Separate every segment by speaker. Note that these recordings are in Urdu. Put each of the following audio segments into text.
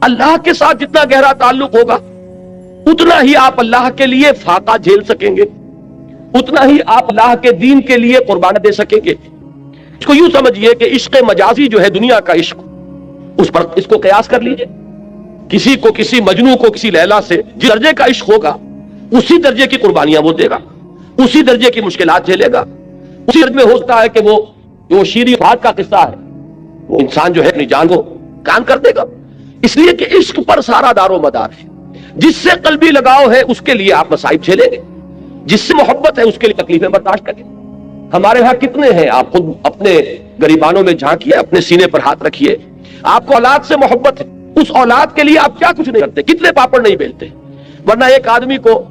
Speaker 1: اللہ کے ساتھ جتنا گہرا تعلق ہوگا اتنا ہی آپ اللہ کے لیے فاقہ جھیل سکیں گے، اتنا ہی آپ اللہ کے دین کے لیے قربانی دے سکیں گے۔ اس کو یوں سمجھیے کہ عشق مجازی جو ہے دنیا کا عشق، اس پر اس کو قیاس کر لیجئے۔ کسی کو، کسی مجنو کو کسی لیلا سے جس درجے کا عشق ہوگا اسی درجے کی قربانیاں وہ دے گا، اسی درجے کی مشکلات جھیلے گا، اسی درجے میں ہوتا ہے کہ وہ شیریں بات کا قصہ ہے، وہ انسان جو ہے اپنی جان کو کام کر دے گا، اس لیے کہ عشق پر سارا دار و مدار ہے۔ جس سے قلبی لگاؤ ہے اس کے لیے آپ مصائب جھیلیں گے، جس سے محبت ہے اس کے لیے تکلیفیں برداشت کریں۔ ہمارے ہاں کتنے ہیں، آپ خود اپنے گریبانوں میں جھانکیے، اپنے سینے پر ہاتھ رکھیے، آپ کو اولاد سے محبت ہے، اس اولاد کے لیے آپ کیا کچھ نہیں کرتے، کتنے پاپڑ نہیں بیلتے، ورنہ ایک آدمی کو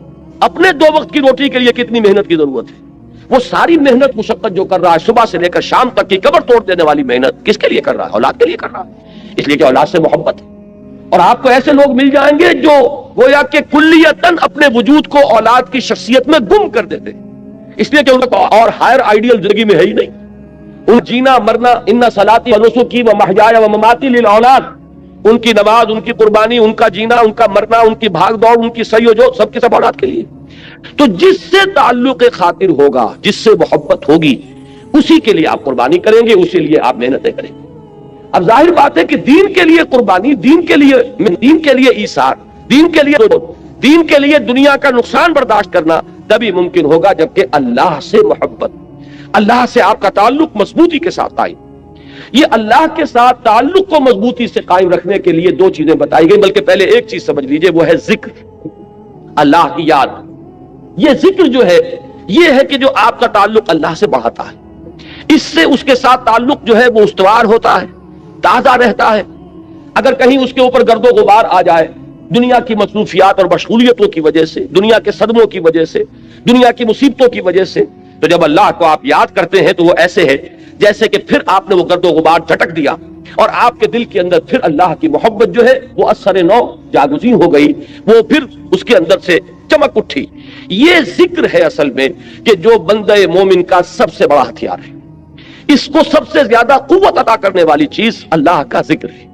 Speaker 1: اپنے 2 وقت کی روٹی کے لیے کتنی محنت کی ضرورت ہے۔ وہ ساری محنت مشقت جو کر رہا ہے صبح سے لے کر شام تک کی کمر توڑ دینے والی محنت کس کے لیے کر رہا ہے؟ اولاد کے لیے کر رہا ہے، اس لیے کہ اولاد سے محبت ہے۔ اور آپ کو ایسے لوگ مل جائیں گے جو گویا کہ کلیتاً اپنے وجود کو اولاد کی شخصیت میں گم کر دیتے ہیں، اس لیے کہ ان کا اور ہائر آئیڈیل زندگی میں ہے ہی نہیں۔ ان جینا مرنا، ان صلاتی و نسکی و محیایا و مماتی للاولاد، ان کی نماز، ان کی قربانی، ان کا جینا، ان کا مرنا، ان کی بھاگ دوڑ، ان کی سعی و جو سب کے سب اولاد کے لیے۔ تو جس سے تعلق خاطر ہوگا، جس سے محبت ہوگی، اسی کے لیے آپ قربانی کریں گے، اسی لیے آپ محنتیں کریں گے۔ اب ظاہر بات ہے کہ دین کے لیے قربانی، دین کے لیے ایثار، دین کے لیے دنیا کا نقصان برداشت کرنا تبھی ممکن ہوگا جبکہ اللہ سے محبت، اللہ سے آپ کا تعلق مضبوطی کے ساتھ قائم۔ یہ اللہ کے ساتھ تعلق کو مضبوطی سے قائم رکھنے کے لیے 2 چیزیں بتائی گئی، بلکہ پہلے ایک چیز سمجھ لیجئے، وہ ہے ذکر، اللہ کی یاد۔ یہ ذکر جو ہے یہ ہے کہ جو آپ کا تعلق اللہ سے بڑھاتا ہے، اس سے اس کے ساتھ تعلق جو ہے وہ استوار ہوتا ہے، تازہ رہتا ہے۔ اگر کہیں اس کے اوپر گرد و غبار آ جائے دنیا کی مصروفیات اور مشغولیتوں کی وجہ سے، دنیا کے صدموں کی وجہ سے، دنیا کی مصیبتوں کی وجہ سے، تو جب اللہ کو آپ یاد کرتے ہیں تو وہ ایسے ہے جیسے کہ پھر آپ نے وہ گرد و غبار جھٹک دیا اور آپ کے دل کے اندر پھر اللہ کی محبت جو ہے وہ اثر نو جاگزیں ہو گئی، وہ پھر اس کے اندر سے چمک اٹھی۔ یہ ذکر ہے اصل میں کہ جو بندہ مومن کا سب سے بڑا ہتھیار ہے، اس کو سب سے زیادہ قوت عطا کرنے والی چیز اللہ کا ذکر ہے۔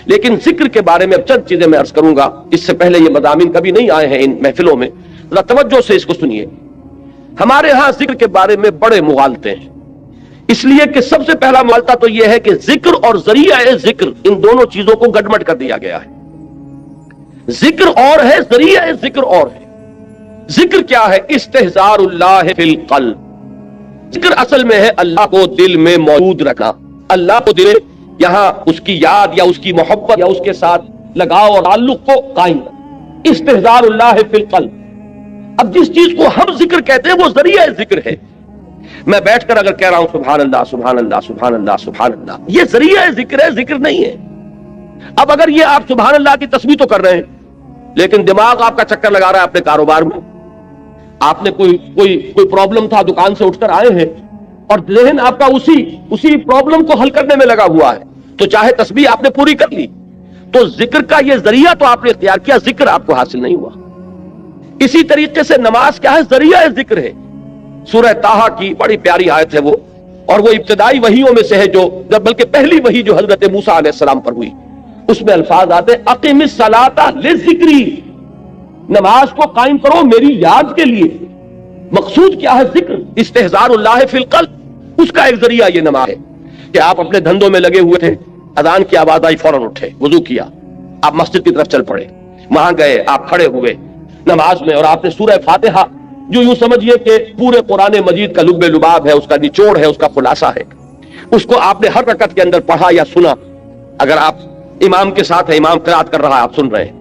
Speaker 1: لیکن ذکر کے بارے میں اب چند چیزیں میں عرض کروں گا، اس سے پہلے یہ مضامین کبھی نہیں آئے ہیں ان محفلوں میں، ذرا توجہ سے اس کو سنیے۔ ہمارے ہاں ذکر کے بارے میں بڑے مغالطے ہیں، اس لیے کہ سب سے پہلا مغالطہ تو یہ ہے کہ ذکر اور ذریعہ ذکر ان دونوں چیزوں کو گڈمڈ کر دیا گیا ہے۔ ذکر اور ہے، ذریعہ ذکر اور ہے۔ ذکر کیا ہے؟ استحضار اللہ فی القلب۔ ذکر اصل میں ہے اللہ کو دل میں موجود رکھنا، اللہ کو دل میں یہاں اس کی یاد یا اس کی محبت یا اس کے ساتھ لگاؤ اور تعلق کو قائم رکھنا۔ استحضار اللہ فی القلب۔ اب جس چیز کو ہم ذکر کہتے ہیں وہ ذریعہ ذکر ہے۔ میں بیٹھ کر اگر کہہ رہا ہوں سبحان اللہ سبحان اللہ سبحان اللہ سبحان اللہ، یہ ذریعہ ذکر ہے، ذکر نہیں ہے۔ اب اگر یہ آپ سبحان اللہ کی تسبیح تو کر رہے ہیں لیکن دماغ آپ کا چکر لگا رہا ہے اپنے کاروبار میں، آپ نے کوئی پرابلم تھا، دکان سے اٹھ کر آئے ہیں اور ذہن آپ کا اسی پرابلم کو حل کرنے میں لگا ہوا ہے، تو چاہے تسبیح آپ نے پوری کر لی، تو ذکر کا یہ ذریعہ تو آپ نے اختیار کیا، ذکر آپ کو حاصل نہیں ہوا۔ اسی طریقے سے نماز کیا ہے؟ ذریعہ ذکر ہے۔ سورہ طٰہٰ کی بڑی پیاری آیت ہے وہ، اور وہ ابتدائی وحیوں میں سے ہے جو بلکہ پہلی وحی جو حضرت موسیٰ علیہ السلام پر ہوئی، اس میں الفاظ آتے اقم الصلاۃ لذکری، نماز کو قائم کرو میری یاد کے لیے۔ مقصود کیا ہے؟ ذکر، استحضار اللہ فی القلب، اس کا ایک ذریعہ یہ نماز ہے کہ آپ اپنے دھندوں میں لگے ہوئے تھے، اذان کی آواز آئی فوراً اٹھے، وضو کیا، آپ مسجد کی طرف چل پڑے، وہاں گئے، آپ کھڑے ہوئے نماز میں اور آپ نے سورہ فاتحہ جو یوں سمجھیے کہ پورے قرآن مجید کا لب لباب ہے، اس کا نچوڑ ہے، اس کا خلاصہ ہے، اس کو آپ نے ہر رکعت کے اندر پڑھا یا سنا۔ اگر آپ امام کے ساتھ ہیں، امام قرات کر رہا ہے، آپ سن رہے ہیں،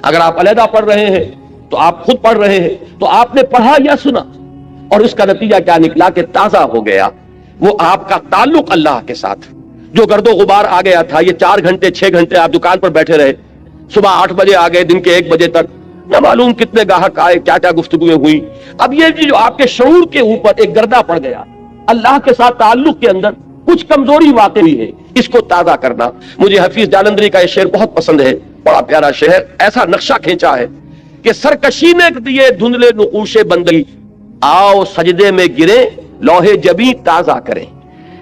Speaker 1: اگر آپ علیحدہ پڑھ رہے ہیں تو آپ خود پڑھ رہے ہیں، تو آپ نے پڑھا یا سنا، اور اس کا نتیجہ کیا نکلا کہ تازہ ہو گیا وہ آپ کا تعلق اللہ کے ساتھ۔ جو گرد و غبار آ گیا تھا، یہ 4 گھنٹے 6 گھنٹے آپ دکان پر بیٹھے رہے، صبح 8 بجے آ گئے، دن کے 1 بجے تک نہ معلوم کتنے گاہک آئے، کیا کیا گفتگویں ہوئی۔ اب یہ جو آپ کے شعور کے اوپر ایک گردہ پڑ گیا، اللہ کے ساتھ تعلق کے اندر کچھ کمزوری واقع ہوئی ہے، اس کو تازہ کرنا۔ مجھے حفیظ جالندری کا یہ شعر بہت پسند ہے، بڑا پیارا شعر، ایسا نقشہ کھینچا ہے کہ سرکشی نے دیے دھندلے نقوش بندگی، آؤ سجدے میں گرے لوح جبیں تازہ کریں۔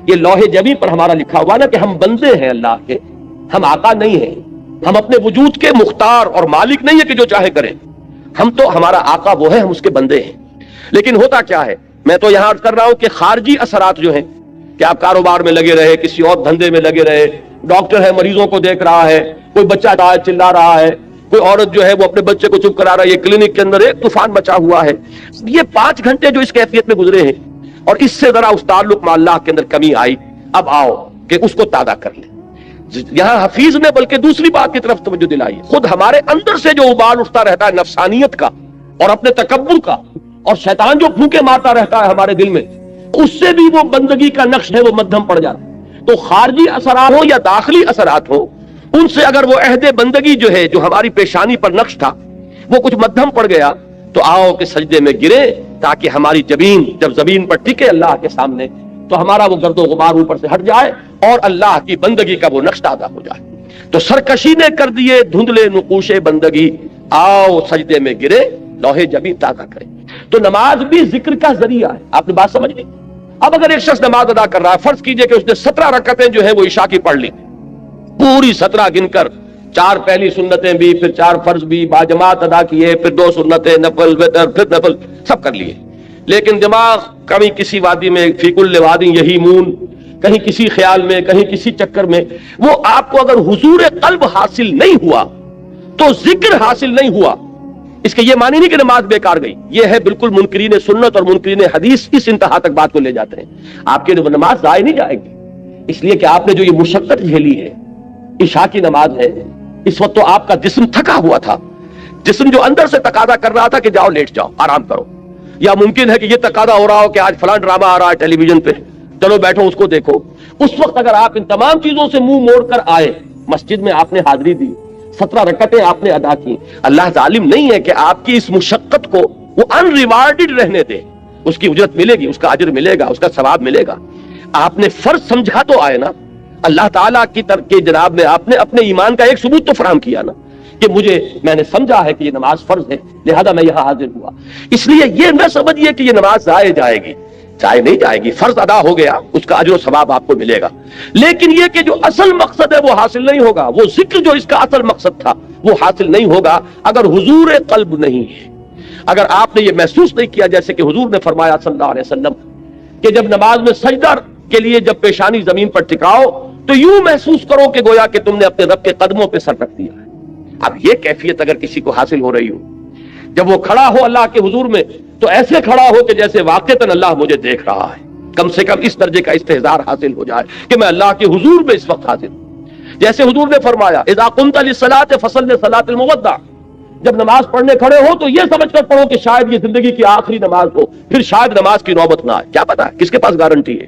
Speaker 1: یہ لوح جبیں پر ہمارا لکھا ہوا نا کہ ہم بندے ہیں اللہ کے، ہم آقا نہیں ہیں، ہم اپنے وجود کے مختار اور مالک نہیں ہے کہ جو چاہے کریں. ہم تو ہمارا آقا وہ ہے, ہم اس کے بندے ہیں. لیکن ہوتا کیا ہے, میں تو یہاں عرض کر رہا ہوں کہ خارجی اثرات جو ہیں کہ آپ کاروبار میں لگے رہے, کسی اور دھندے میں لگے رہے, ڈاکٹر ہے مریضوں کو دیکھ رہا ہے, کوئی بچہ چلا رہا ہے, کوئی عورت جو ہے وہ اپنے بچے کو چپ کرا رہا ہے, یہ کلینک کے اندر ایک طوفان مچا ہوا ہے. یہ 5 گھنٹے جو اس کیفیت میں گزرے ہیں اور اس سے ذرا اس تعلق میں اللہ کے اندر کمی آئی, اب آؤ کہ اس کو تازہ کر لیں. یہاں حفیظ نے بلکہ دوسری بات کی طرف توجہ دلائی. خود ہمارے اندر سے جو ابال اٹھتا رہتا ہے نفسانیت کا اور اپنے تکبر کا, اور شیطان جو پھونکے مارتا رہتا ہے ہمارے دل میں, اس سے بھی وہ بندگی کا نقش ہے وہ مدھم پڑ جاتا ہے. تو خارجی اثرات ہو یا داخلی اثرات ہو, ان سے اگر وہ عہد بندگی جو ہے جو ہماری پیشانی پر نقش تھا وہ کچھ مدھم پڑ گیا, تو آؤ کہ سجدے میں گرے تاکہ ہماری جبین جب زمین پر ٹکے اللہ کے سامنے تو ہمارا وہ گرد و غبار اوپر سے ہٹ جائے اور اللہ کی بندگی کا وہ نقش تازہ ہو جائے. تو سرکشی نے کر دیے دھندلے نقوش بندگی, آؤ سجدے میں گرے لوہے جبین تازہ کرے. تو نماز بھی ذکر کا ذریعہ ہے. آپ نے بات سمجھ لی؟ اب اگر ایک شخص نماز ادا کر رہا ہے, فرض کیجئے کہ اس نے 17 رکعتیں جو ہے وہ عشاء کی پڑھ لی, پوری 17 گن کر, 4 پہلی سنتیں بھی, پھر 4 فرض بھی باجماعت ادا کیے, پھر 2 سنتیں, نفل, وتر, پھر نفل, سب کر لیے. لیکن دماغ کبھی کسی وادی میں, فی کل وادی یہیمون, کہیں کسی خیال میں, کہیں کسی چکر میں, وہ آپ کو اگر حضور قلب حاصل نہیں ہوا تو ذکر حاصل نہیں ہوا. اس کے یہ معنی نہیں کہ نماز بیکار گئی, یہ ہے بالکل منکرین سنت اور منکرین حدیث اس انتہا تک بات کو لے جاتے ہیں. آپ کی نماز ضائع نہیں جائے گی, اس لیے کہ آپ نے جو یہ مشقت جھیلی ہے, عشاء کی نماز ہے, اس وقت تو آپ کا جسم تھکا ہوا تھا, جسم جو اندر سے تقاضا کر رہا تھا کہ جاؤ لیٹ جاؤ آرام کرو, یا ممکن ہے کہ یہ تقاضا ہو رہا ہو کہ آج فلاں ڈرامہ آ رہا ہے ٹیلی ویژن پہ, چلو بیٹھو اس کو دیکھو. اس وقت اگر آپ ان تمام چیزوں سے منہ موڑ کر آئے, مسجد میں آپ نے حاضری دی, 17 رکعتیں آپ نے ادا کی, اللہ ظالم نہیں ہے کہ آپ کی اس مشقت کو وہ ان ریوارڈڈ رہنے دے. اس کی اجرت ملے گی, اس کا اجر ملے گا, اس کا ثواب ملے گا. آپ نے فرض سمجھا تو آئے نا, اللہ تعالیٰ کی طرف کے جناب میں آپ نے اپنے ایمان کا ایک ثبوت تو فراہم کیا نا کہ میں نے سمجھا ہے کہ یہ نماز فرض ہے, لہذا میں یہاں حاضر ہوا. اس لیے یہ نہ سمجھیے کہ یہ نماز ضائع جائے گی, ضائع نہیں جائے گی, فرض ادا ہو گیا, اس کا اجر و ثواب آپ کو ملے گا. لیکن یہ کہ جو اصل مقصد ہے وہ حاصل نہیں ہوگا, وہ ذکر جو اس کا اصل مقصد تھا وہ حاصل نہیں ہوگا اگر حضور قلب نہیں ہے. اگر آپ نے یہ محسوس نہیں کیا, جیسے کہ حضور نے فرمایا صلی اللہ علیہ وسلم کہ جب نماز میں سجدہ کے لیے جب پیشانی زمین پر ٹکاؤ تو یوں محسوس کرو کہ گویا کہ تم نے اپنے رب کے قدموں پہ سر رکھ دیا ہے. اب یہ کیفیت اگر کسی کو حاصل ہو رہی ہو, جب وہ کھڑا ہو اللہ کے حضور میں تو ایسے کھڑا ہو کہ جیسے واقعتاً اللہ مجھے دیکھ رہا ہے, کم سے کم اس درجے کا استحضار حاصل ہو جائے کہ میں اللہ کے حضور میں اس وقت حاضر ہوں. جیسے حضور نے فرمایا اذا قمت للصلاۃ فصل صلاۃ المودع, جب نماز پڑھنے کھڑے ہو تو یہ سمجھ کر پڑھو کہ شاید یہ زندگی کی آخری نماز ہو, پھر شاید نماز کی نوبت نہ آئے. کیا پتا کس کے پاس گارنٹی ہے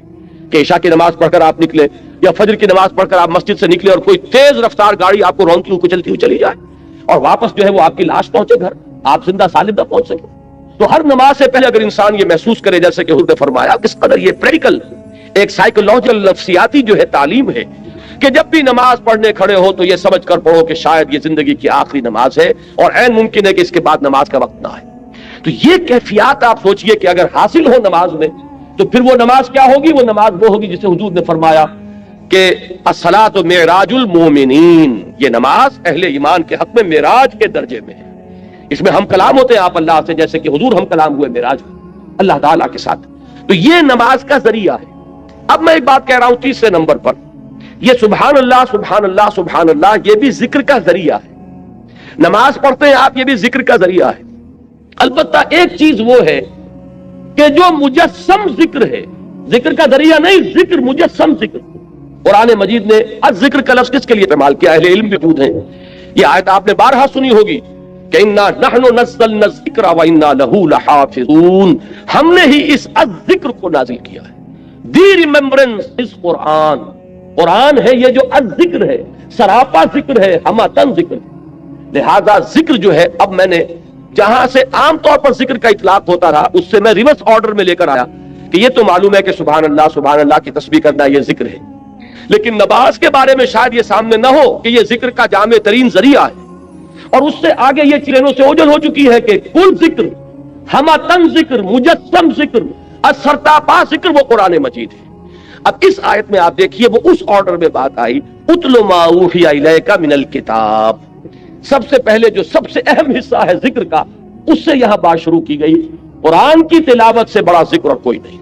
Speaker 1: کہ عشاء کی نماز پڑھ کر آپ نکلے یا فجر کی نماز پڑھ کر آپ مسجد سے نکلے اور کوئی تیز رفتار گاڑی آپ کو رونتی ہوئی کچلتی ہوئی چلی جائے اور واپس جو ہے وہ آپ کی لاش پہنچے گھر, آپ زندہ سالم نہ پہنچ سکے. تو ہر نماز سے پہلے اگر انسان یہ محسوس کرے, جیسے کہ حضور نے فرمایا, کس قدر یہ پریکٹیکل ایک سائیکولوجیکل نفسیاتی جو ہے تعلیم ہے کہ جب بھی نماز پڑھنے کھڑے ہو تو یہ سمجھ کر پڑھو کہ شاید یہ زندگی کی آخری نماز ہے اور عین ممکن ہے کہ اس کے بعد نماز کا وقت نہ آئے. تو یہ کیفیات آپ سوچئے کہ اگر حاصل ہو نماز میں تو پھر وہ نماز کیا ہوگی؟ وہ نماز وہ ہوگی جسے حضور نے فرمایا کہ الصلاۃ معراج المومنین, یہ نماز اہل ایمان کے حق میں معراج کے درجے میں ہے. اس میں ہم کلام ہوتے ہیں آپ اللہ سے, جیسے کہ حضور ہم کلام ہوئے معراج اللہ تعالیٰ کے ساتھ. تو یہ نماز کا ذریعہ ہے. اب میں ایک بات کہہ رہا ہوں تیسرے نمبر پر, یہ سبحان اللہ سبحان اللہ سبحان اللہ یہ بھی ذکر کا ذریعہ ہے. نماز پڑھتے ہیں آپ, یہ بھی ذکر کا ذریعہ ہے. البتہ ایک چیز وہ ہے کہ جو مجسم ذکر ہے, ذکر کا ذریعہ نہیں, ذکر مجسم ذکر. قرآن مجید نے الذکر کا لفظ کس کے لیے استعمال کیا؟ اہل علم بھی موجود ہیں. یہ آیت آپ نے بارہا سنی ہوگی کہ انا نحن نزلنا الذکر وانا لہ لحافظون, ہم نے ہی اس الذکر کو نازل کیا ہے. دی ریممبرنس از قرآن, قرآن ہے یہ جو الذکر ہے, سراپا ذکر ہے, ہماتن ذکر ہے. لہذا ذکر جو ہے, اب میں نے جہاں سے عام طور پر ذکر کا اطلاق ہوتا رہا اس سے میں ریورس آرڈر میں لے کر آیا کہ یہ تو معلوم ہے کہ سبحان اللہ کی تسبیح کرنا یہ ذکر ہے, لیکن نماز کے بارے میں شاید یہ سامنے نہ ہو کہ یہ ذکر کا جامع ترین ذریعہ ہے. اور اس سے آگے یہ چیزوں سے اوجھل ہو چکی ہے کہ کل ذکر, ہماتن ذکر, مجسم ذکر, سرتاپا ذکر وہ قرآن مجید ہے. اب اس آیت میں آپ دیکھیے وہ اس آرڈر میں بات آئی، اتل ما اوحی الیک من الکتاب، سب سے پہلے جو سب سے اہم حصہ ہے ذکر کا، اس سے یہاں بات شروع کی گئی۔ قرآن کی تلاوت سے بڑا ذکر اور کوئی نہیں۔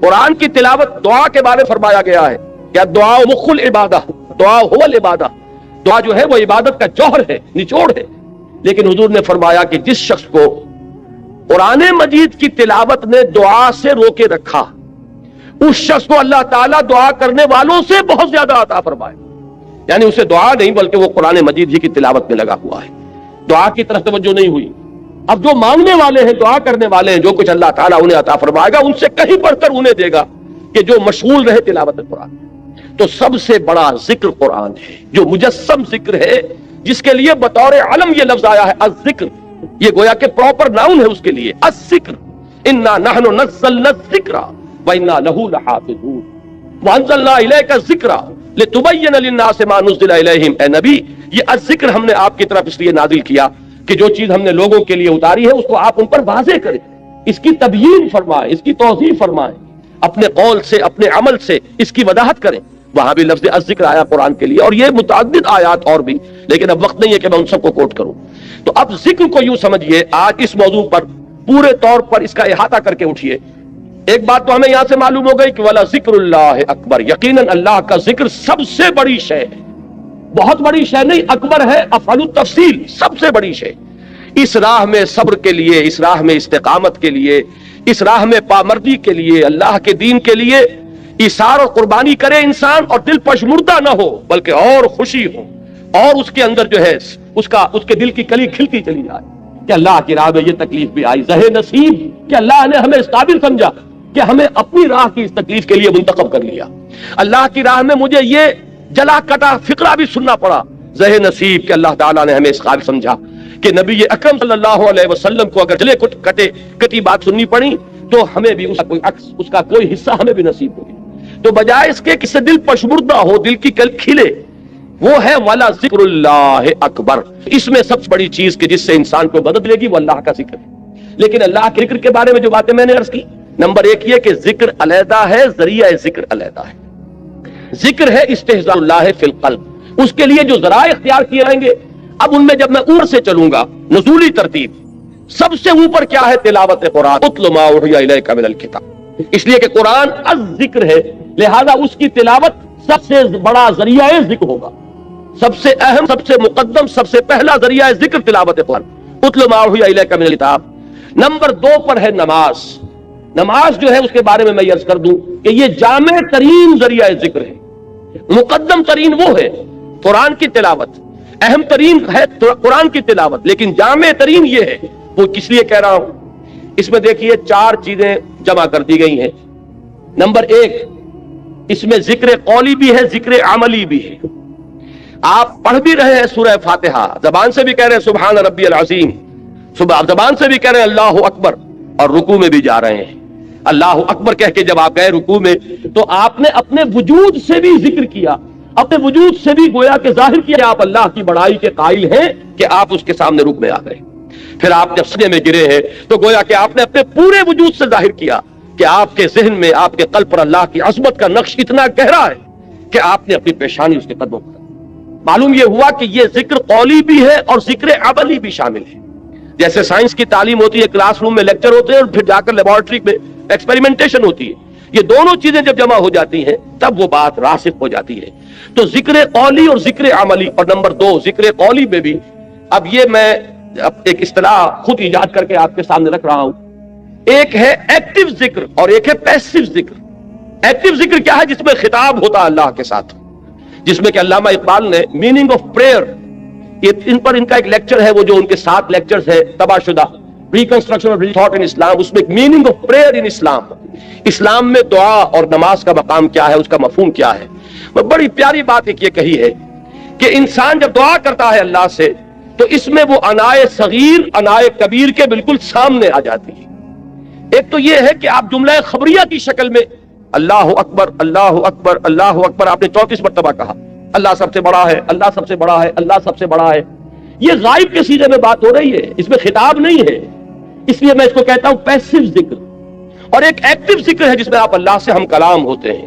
Speaker 1: قرآن کی تلاوت، دعا کے بارے میں فرمایا گیا ہے کہ دعا مخ العبادہ، دعا هو العبادہ، دعا جو ہے وہ عبادت کا جوہر ہے، نچوڑ ہے۔ لیکن حضور نے فرمایا کہ جس شخص کو قرآن مجید کی تلاوت نے دعا سے روکے رکھا، اس شخص کو اللہ تعالیٰ دعا کرنے والوں سے بہت زیادہ عطا فرمائے۔ یعنی اسے دعا نہیں بلکہ وہ قرآن مجید ہی کی تلاوت میں لگا ہوا ہے، دعا کی طرف توجہ نہیں ہوئی۔ اب جو مانگنے والے ہیں، دعا کرنے والے ہیں، جو کچھ اللہ تعالیٰ انہیں عطا فرمائے گا ان سے کہیں بڑھ کر انہیں دے گا کہ جو مشغول رہے تلاوت قرآن۔ تو سب سے بڑا ذکر قرآن ہے، جو مجسم ذکر ہے، جس کے لیے بطور علم یہ لفظ آیا ہے الذکر، یہ گویا کہ پراپر ناؤن ہے اس کے لیے، الذکر، انا نحن نزلنا الذکر وانا لہ لحافظون وانزلنا الیک الذکر لتبین للناس ما نزل الیہم۔ اے نبی، یہ الذکر ہم نے آپ کی طرف اس لیے نازل کیا کہ جو چیز ہم نے لوگوں کے لیے اتاری ہے اس کو آپ ان پر واضح کریں، اس کی تبیین فرمائیں، اس کی توضیح فرمائیں، اپنے قول سے، اپنے عمل سے اس کی وضاحت کریں۔ وہاں بھی لفظ الذکر آیا قرآن کے لیے، اور یہ متعدد آیات اور بھی، لیکن اب وقت نہیں ہے کہ میں ان سب کو کوٹ کروں۔ تو اب ذکر کو یوں سمجھیے، آج اس موضوع پر پورے طور پر اس کا احاطہ کر کے اٹھیے۔ ایک بات تو ہمیں یہاں سے معلوم ہو گئی کہ وَلَا ذِكْرُ اللَّهِ اکبر، یقیناً اللہ کا ذکر سب سے بڑی شے ہے، بہت بڑی شے نہیں، اکبر ہے افعل التفصیل، سب سے بڑی شے۔ اس راہ میں صبر کے لیے، اس راہ میں استقامت کے لیے، اس راہ میں پامردی کے لیے، اللہ کے دین کے لیے ایثار اور قربانی کرے انسان، اور دل پشمردہ نہ ہو بلکہ اور خوشی ہو، اور اس کے اندر جو ہے اس کے دل کی کلی کھلتی چلی جائے کہ اللہ کی راہ میں یہ تکلیف بھی آئی، زہ نصیب کہ اللہ نے ہمیں اس قابل سمجھا کہ ہمیں اپنی راہ کی اس تکلیف کے لیے منتخب کر لیا۔ اللہ کی راہ میں مجھے یہ جلا کٹا فقرہ بھی سننا پڑا، زہ نصیب کہ اللہ تعالیٰ نے ہمیں اس قابل سمجھا کہ نبی اکرم صلی اللہ علیہ وسلم کو اگر جلے کٹی بات سننی پڑی تو ہمیں بھی اس کا کوئی حصہ ہمیں بھی نصیب ہوگی۔ تو بجائے اس کے کسی دل پشمردہ ہو، دل کی کل کھلے، وہ ہے وَلَا ذِكْرُ اللَّهِ اکبر۔ اس میں سب سے بڑی چیز کہ جس سے انسان کو مدد ملے گی وہ اللہ کا ذکر ہے۔ لیکن اللہ کے ذکر کے بارے میں جو باتیں میں نے عرض کی، نمبر ایک یہ کہ ذکر علیحدہ ہے، ذریعہ ذکر علیحدہ ہے۔ ذکر ہے استحضار اللہ فی القلب، اس کے لیے جو ذرائع اختیار کیے جائیں گے، اب ان میں جب میں اوپر سے چلوں گا، نزولی ترتیب، سب سے اوپر کیا ہے؟ تلاوت قرآن، اتل ما اوحی الیک من الکتاب، اس لیے کہ قرآن الذکر ہے، لہذا اس کی تلاوت سب سے بڑا ذریعہ ذکر ہوگا، سب سے اہم، سب سے مقدم، سب سے پہلا ذریعہ ذکر تلاوت قرآن، اتل ما اوحی الیک من الکتاب۔ نمبر 2 پر ہے نماز۔ نماز جو ہے اس کے بارے میں میں عرض کر دوں کہ یہ جامع ترین ذریعہ ذکر ہے، مقدم ترین وہ ہے قرآن کی تلاوت، اہم ترین ہے قرآن کی تلاوت، لیکن جامع ترین یہ ہے۔ وہ کس لیے کہہ رہا ہوں؟ اس میں دیکھیے 4 چیزیں جمع کر دی گئی ہیں۔ نمبر 1، اس میں ذکر قولی بھی ہے، ذکر عملی بھی ہے۔ آپ پڑھ بھی رہے ہیں سورہ فاتحہ، زبان سے بھی کہہ رہے ہیں سبحان ربی العظیم، زبان سے بھی کہہ رہے ہیں اللہ اکبر، اور رکوع میں بھی جا رہے ہیں اللہ اکبر کہہ کے۔ جب آپ گئے رکوع میں تو آپ نے اپنے وجود سے بھی ذکر کیا، اپنے وجود سے بھی گویا کہ ظاہر کیا کہ آپ اللہ کی بڑائی کے قائل ہیں کہ آپ اس کے سامنے رک میں آ گئے۔ پھر آپ جب سجدے میں گرے ہیں تو گویا کہ آپ نے اپنے پورے وجود سے ظاہر کیا کہ آپ کے ذہن میں، آپ کے قلب پر اللہ کی عظمت کا نقش اتنا گہرا ہے کہ آپ نے اپنی پیشانی اس کے قدموں پر۔ معلوم یہ ہوا کہ یہ ذکر قولی بھی ہے اور ذکر عملی بھی شامل ہے۔ جیسے سائنس کی تعلیم ہوتی ہے، کلاس روم میں لیکچر ہوتے ہیں اور پھر جا کر لیبارٹری میں ایکسپیریمنٹیشن ہوتی ہے، یہ دونوں چیزیں جب جمع ہو جاتی ہیں تب وہ بات راسخ ہو جاتی ہے۔ تو ذکر قولی اور ذکر عملی، اور نمبر 2 ذکر قولی میں بھی، اب یہ میں ایک اصطلاح خود ایجاد کر کے آپ کے سامنے رکھ رہا ہوں، ایک ہے ایکٹیو ذکر اور ایک ہے پیسیو ذکر۔ ایکٹیو ذکر کیا ہے؟ جس میں خطاب ہوتا اللہ کے ساتھ، جس میں کہ علامہ اقبال نے میننگ آف پریئر، ان پر ان کا ایک لیکچر ہے، وہ جو ان کے 7 لیکچرز ہے تباہ شدہ، ریکنسٹرکشن آف تھاٹ ان اسلام، اس میں میننگ آف پریئر ان اسلام، اسلام میں دعا اور نماز کا مقام کیا ہے، اس کا مفہوم کیا ہے۔ بڑی پیاری بات ایک یہ کہی ہے کہ انسان جب دعا کرتا ہے اللہ سے تو اس میں وہ انائے صغیر انائے کبیر کے بالکل سامنے آ جاتی ہے۔ ایک تو یہ ہے کہ آپ جملہ خبریہ کی شکل میں اللہ اکبر اللہ اکبر اللہ اکبر آپ نے 34 مرتبہ کہا، اللہ سب سے بڑا ہے، اللہ سب سے بڑا ہے، اللہ سب سے بڑا ہے، یہ غائب کے سیغے میں بات ہو رہی ہے، اس میں خطاب نہیں ہے، اس لیے میں اس کو کہتا ہوں پیسیو ذکر۔ اور ایک ایکٹیو ذکر ہے جس میں آپ اللہ سے ہم کلام ہوتے ہیں،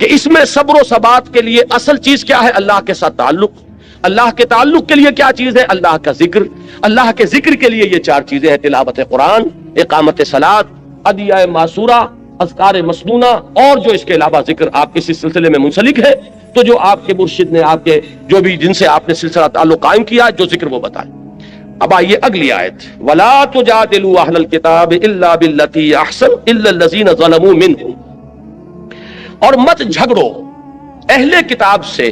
Speaker 1: کہ اس میں صبر و ثبات کے لیے اصل چیز کیا ہے؟ اللہ کے ساتھ تعلق. اللہ کے تعلق کے لیے کیا چیز ہے؟ اللہ کا ذکر. اللہ کے ذکر کے لیے یہ 4 چیزیں ہیں: تلاوت قرآن، اقامت صلاۃ، ادعیہ معصورہ، اذکار مسنونہ، اور جو اس کے علاوہ ذکر آپ کسی سلسلے میں منسلک ہے تو جو آپ کے مرشد نے، آپ کے جو بھی جن سے آپ نے سلسلہ تعلق قائم کیا، جو ذکر وہ بتائیں. اب آئیے اگلی آیت، وَلَا تُجَادِلُوا أَهْلَ الْكِتَابِ إِلَّا بِالَّتِي أَحْسَنُ إِلَّا الَّذِينَ ظَلَمُوا مِنْهُمْ، اور مت جھگڑو اہل کتاب سے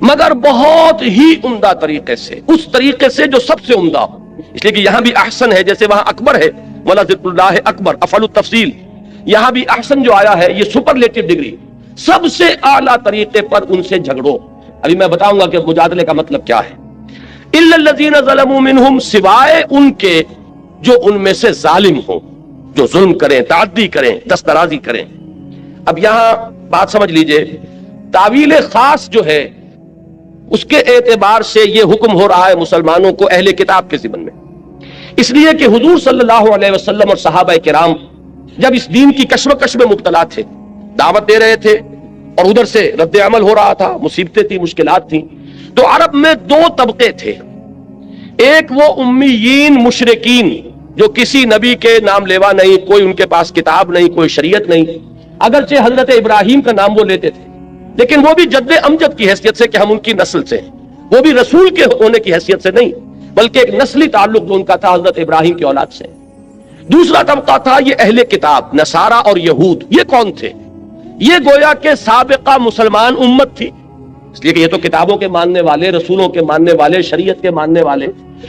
Speaker 1: مگر بہت ہی عمدہ طریقے سے، اس طریقے سے جو سب سے عمدہ ہو. اس لیے کہ یہاں بھی احسن ہے، جیسے وہاں اکبر ہے، وَلَا ذِکْرُ اللَّهِ اکبر، افعل التفصیل. یہاں بھی احسن جو آیا ہے یہ سپرلیٹو ڈگری، سب سے اعلیٰ طریقے پر ان سے جھگڑو. ابھی میں بتاؤں گا کہ مجادلے کا مطلب کیا ہے. اِلَّا الَّذِينَ ظَلَمُوا مِنْهُمْ، سوائے ان کے جو ان میں سے ظالم ہوں، جو ظلم کریں، تعدی کریں، دسترازی کریں. اب یہاں بات سمجھ لیجئے، تعویل خاص جو ہے اس کے اعتبار سے یہ حکم ہو رہا ہے مسلمانوں کو اہل کتاب کے ضمن میں، اس لیے کہ حضور صلی اللہ علیہ وسلم اور صحابہ کرام جب اس دین کی کشمکش میں مبتلا تھے، دعوت دے رہے تھے اور ادھر سے رد عمل ہو رہا تھا، مصیبتیں تھیں، مشکلات تھیں، تو عرب میں 2 طبقے تھے. ایک وہ امیین مشرکین جو کسی نبی کے نام لیوا نہیں، کوئی ان کے پاس کتاب نہیں، کوئی شریعت نہیں، اگرچہ حضرت ابراہیم کا نام وہ لیتے تھے لیکن وہ بھی جد امجد کی حیثیت سے کہ ہم ان کی نسل سے ہیں، وہ بھی رسول کے ہونے کی حیثیت سے نہیں بلکہ ایک نسلی تعلق جو ان کا تھا حضرت ابراہیم کی اولاد سے. دوسرا طبقہ تھا یہ اہل کتاب، نصارہ اور یہود. یہ کون تھے؟ یہ گویا کہ سابقہ مسلمان امت تھی، اس لیے کہ یہ تو کتابوں کے ماننے والے، رسولوں کے ماننے والے، شریعت کے ماننے والے.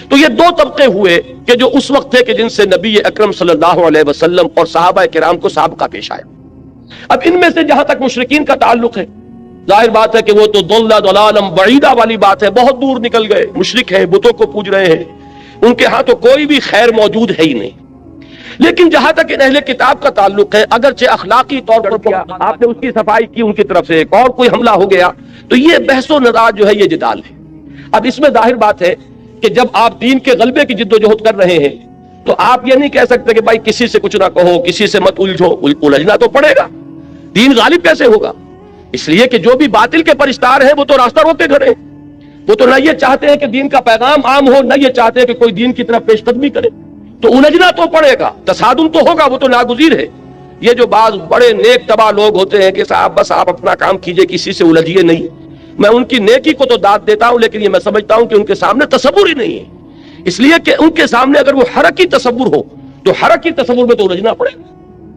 Speaker 1: تو یہ 2 طبقے ہوئے کہ جو اس وقت تھے کہ جن سے نبی اکرم صلی اللہ علیہ وسلم اور صحابہ کرام کو سابقہ پیش آئے. اب ان میں سے جہاں تک مشرکین کا تعلق ہے، ظاہر بات ہے کہ وہ تو ضلالم بعیدہ والی بات ہے، بہت دور نکل گئے، مشرک ہیں، بتوں کو پوج رہے ہیں، ان کے ہاں تو کوئی بھی خیر موجود ہے ہی نہیں. لیکن جہاں تک ان اہل کتاب کا تعلق ہے، اگرچہ اخلاقی طور پر آپ نے اس کی صفائی کی ان کی طرف سے، ایک اور کوئی حملہ ہو گیا، تو یہ بحث و نظار جو ہے یہ جدال ہے. اب اس میں ظاہر بات ہے کہ جب آپ دین کے غلبے کی جد و جہد کر رہے ہیں تو آپ یہ نہیں کہہ سکتے کہ بھائی کسی سے کچھ نہ کہو، کسی سے مت الجھو. الجھنا تو پڑے گا، دین غالب کیسے ہوگا؟ اس لیے کہ جو بھی باطل کے پرستار ہیں وہ تو راستہ روک کے کھڑے ہیں، وہ تو نہ یہ چاہتے ہیں کہ دین کا پیغام عام ہو، نہ یہ چاہتے ہیں کہ کوئی دین کی طرف پیش قدمی کرے. تو الجھنا تو پڑے گا، تصادم تو ہوگا، وہ تو ناگزیر ہے. یہ جو بعض بڑے نیک تباہ لوگ ہوتے ہیں کہ صاحب بس آپ اپنا کام کیجئے، کسی سے الجھیے نہیں، میں ان کی نیکی کو تو داد دیتا ہوں لیکن یہ میں سمجھتا ہوں کہ ان کے سامنے تصور ہی نہیں ہے. اس لیے کہ ان کے سامنے اگر وہ حرکی تصور ہو تو حرکی تصور میں تو الجھنا پڑے گا.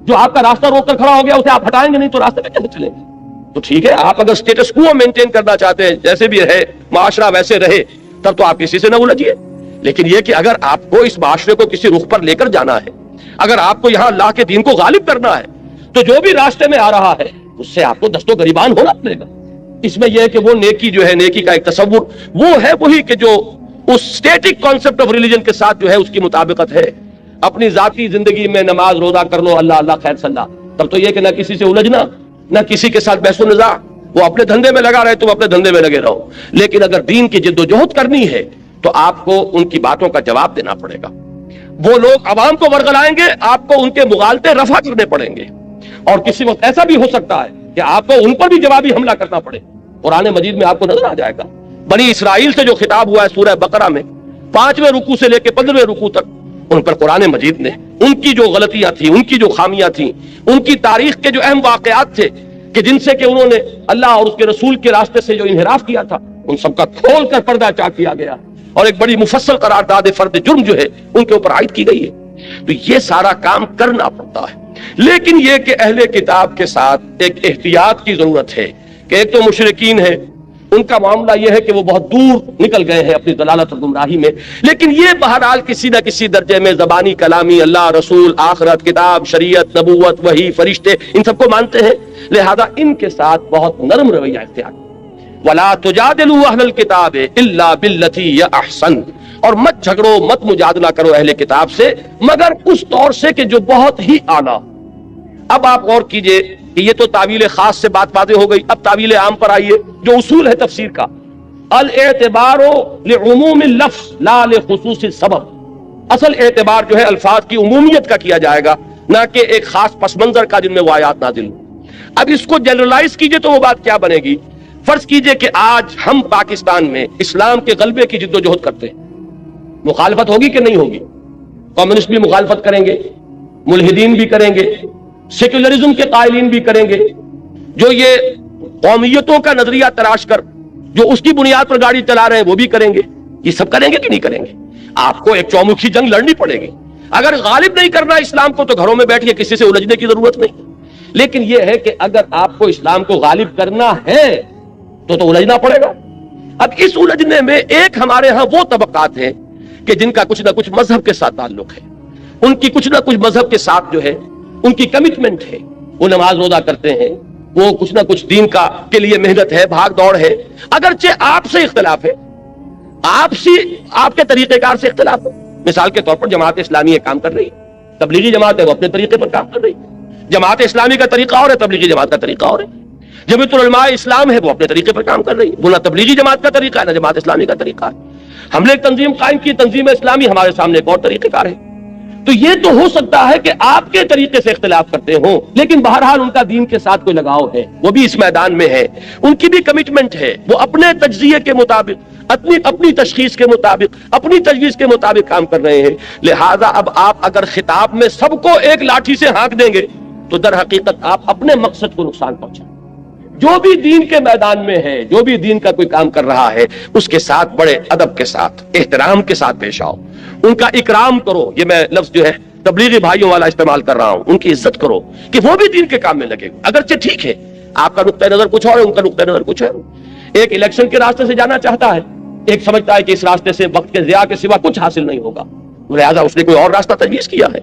Speaker 1: جو آپ کا راستہ روک کر کھڑا ہو گیا اسے آپ ہٹائیں گے نہیں تو راستے میں کیسے چلیں گے؟ تو ٹھیک ہے، آپ اگر سٹیٹس کو مینٹین کرنا چاہتے ہیں، جیسے بھی رہے معاشرہ ویسے رہے، تب تو آپ کسی سے نہ الجھیے. لیکن یہ کہ اگر آپ کو اس معاشرے کو کسی رخ پر لے کر جانا ہے، اگر آپ کو یہاں اللہ کے دین کو غالب کرنا ہے، تو جو بھی راستے میں آ رہا ہے اس سے آپ کو دست و گریبان ہونا پڑے گا. اس میں یہ ہے کہ وہ نیکی جو ہے، نیکی کا ایک تصور وہ ہے وہی کہ جو اس سٹیٹک کانسیپٹ آف ریلیجن کے ساتھ جو ہے اس کی مطابقت ہے. اپنی ذاتی زندگی میں نماز روزہ کر لو، اللہ اللہ خیر صلاح، تب تو یہ کہ نہ کسی سے الجھنا، نہ کسی کے ساتھ بحث و نزاع، وہ اپنے دھندے میں لگا رہے تم اپنے دھندے میں لگے رہو. لیکن اگر دین کی جد و جہد کرنی ہے تو آپ کو ان کی باتوں کا جواب دینا پڑے گا. وہ لوگ عوام کو ورگلائیں گے، آپ کو ان کے مغالطے رفع کرنے پڑیں گے، اور کسی وقت ایسا بھی ہو سکتا ہے کہ آپ کو ان پر بھی جوابی حملہ کرنا پڑے. قرآن مجید میں آپ کو نظر آ جائے گا بنی اسرائیل سے جو خطاب ہوا ہے سورہ بقرہ میں 5ویں رکوع سے لے کے 15ویں رکوع تک، ان پر قرآن مجید نے ان کی جو غلطیاں تھیں، ان کی جو خامیاں تھیں، ان کی تاریخ کے جو اہم واقعات تھے کہ جن سے کہ انہوں نے اللہ اور اس کے رسول کے راستے سے جو انحراف کیا تھا، ان سب کا کھول کر پردہ چاک کیا گیا اور ایک بڑی مفصل قرارداد فرد جرم جو ہے ان کے اوپر عائد کی گئی ہے. تو یہ سارا کام کرنا پڑتا ہے. لیکن یہ کہ اہل کتاب کے ساتھ ایک احتیاط کی ضرورت ہے کہ ایک تو مشرکین ہے، ان کا معاملہ یہ ہے کہ وہ بہت دور نکل گئے ہیں اپنی ضلالت اور گمراہی میں، لیکن یہ بہرحال کسی نہ کسی درجے میں زبانی کلامی اللہ، رسول، آخرت، کتاب، شریعت، نبوت، وحی، فرشتے، ان سب کو مانتے ہیں. لہذا ان کے ساتھ بہت نرم رویہ اختیار. وَلَا تُجَادِلُوا أَهْلَ الْكِتَابِ إِلَّا بِالَّتِي هِيَ أَحْسَنُ، اور مت جھگڑو، مت مجادلہ کرو اہل کتاب سے مگر اس طور سے کہ جو بہت ہی اعلیٰ. اب آپ غور کیجئے کہ یہ تو تعویل خاص سے بات واضح ہو گئی. اب تعویل عام پر آئیے، جو اصول ہے تفسیر کا، الاعتبار لعموم اللفظ لا لخصوص السبب. اصل اعتبار جو ہے الفاظ کی عمومیت کا کیا جائے گا، نہ کہ ایک خاص پس منظر کا جن میں وہ آیات نازل ہوں. اب اس کو جنرلائز کیجئے تو وہ بات کیا بنے گی؟ فرض کیجئے کہ آج ہم پاکستان میں اسلام کے غلبے کی جد و جہد کرتے ہیں، مخالفت ہوگی کہ نہیں ہوگی؟ کمیونسٹ بھی مخالفت کریں گے، ملحدین بھی کریں گے، سیکولرزم کے قائلین بھی کریں گے، جو یہ قومیتوں کا نظریہ تراش کر جو اس کی بنیاد پر گاڑی چلا رہے ہیں وہ بھی کریں گے۔ یہ سب کریں گے کہ نہیں کریں گے؟ آپ کو ایک چومکھی جنگ لڑنی پڑے گی۔ اگر غالب نہیں کرنا اسلام کو تو گھروں میں بیٹھ کے کسی سے الجھنے کی ضرورت نہیں، لیکن یہ ہے کہ اگر آپ کو اسلام کو غالب کرنا ہے تو الجھنا پڑے گا۔ اب اس الجھنے میں ایک ہمارے ہاں وہ طبقات ہیں کہ جن کا کچھ نہ کچھ مذہب کے ساتھ تعلق ہے، ان کی کچھ نہ کچھ مذہب کے ساتھ جو ہے ان کی کمٹمنٹ ہے، وہ نماز روزہ کرتے ہیں، وہ کچھ نہ کچھ دین کا کے لیے محنت ہے، بھاگ دوڑ ہے، اگرچہ آپ سے اختلاف ہے، آپ کے طریقہ کار سے اختلاف ہے۔ مثال کے طور پر جماعت اسلامی یہ کام کر رہی ہے، تبلیغی جماعت ہے وہ اپنے طریقے پر کام کر رہی ہے، جماعت اسلامی کا طریقہ اور ہے، تبلیغی جماعت کا طریقہ اور ہے، جمعیت العلماء اسلام ہے وہ اپنے طریقے پر کام کر رہی ہے، وہ نہ تبلیغی جماعت کا طریقہ ہے نہ جماعت اسلامی کا طریقہ ہے۔ ہم نے ایک تنظیم قائم کی، تنظیم اسلامی، ہمارے سامنے ایک اور طریقہ کار ہے۔ تو یہ تو ہو سکتا ہے کہ آپ کے طریقے سے اختلاف کرتے ہوں، لیکن بہرحال ان کا دین کے ساتھ کوئی لگاؤ ہے، وہ بھی اس میدان میں ہے، ان کی بھی کمٹمنٹ ہے، وہ اپنے تجزیے کے مطابق، اپنی تشخیص کے مطابق، اپنی تجویز کے مطابق کام کر رہے ہیں۔ لہٰذا اب آپ اگر خطاب میں سب کو ایک لاٹھی سے ہانک دیں گے تو در حقیقت آپ اپنے مقصد کو نقصان پہنچائیں۔ جو بھی دین کے میدان میں ہے، جو بھی دین کا کوئی کام کر رہا ہے، اس کے ساتھ بڑے ادب کے ساتھ، احترام کے ساتھ پیش آؤ، ان کا اکرام کرو۔ یہ میں لفظ جو ہے تبلیغی بھائیوں والا استعمال کر رہا ہوں، ان کی عزت کرو کہ وہ بھی دین کے کام میں لگے، اگرچہ ٹھیک ہے آپ کا نقطہ نظر کچھ اور ہے، ان کا نقطہ نظر کچھ ہے۔ ایک الیکشن کے راستے سے جانا چاہتا ہے، ایک سمجھتا ہے کہ اس راستے سے وقت کے ضیاع کے سوا کچھ حاصل نہیں ہوگا، لہذا اس نے کوئی اور راستہ تجویز کیا ہے۔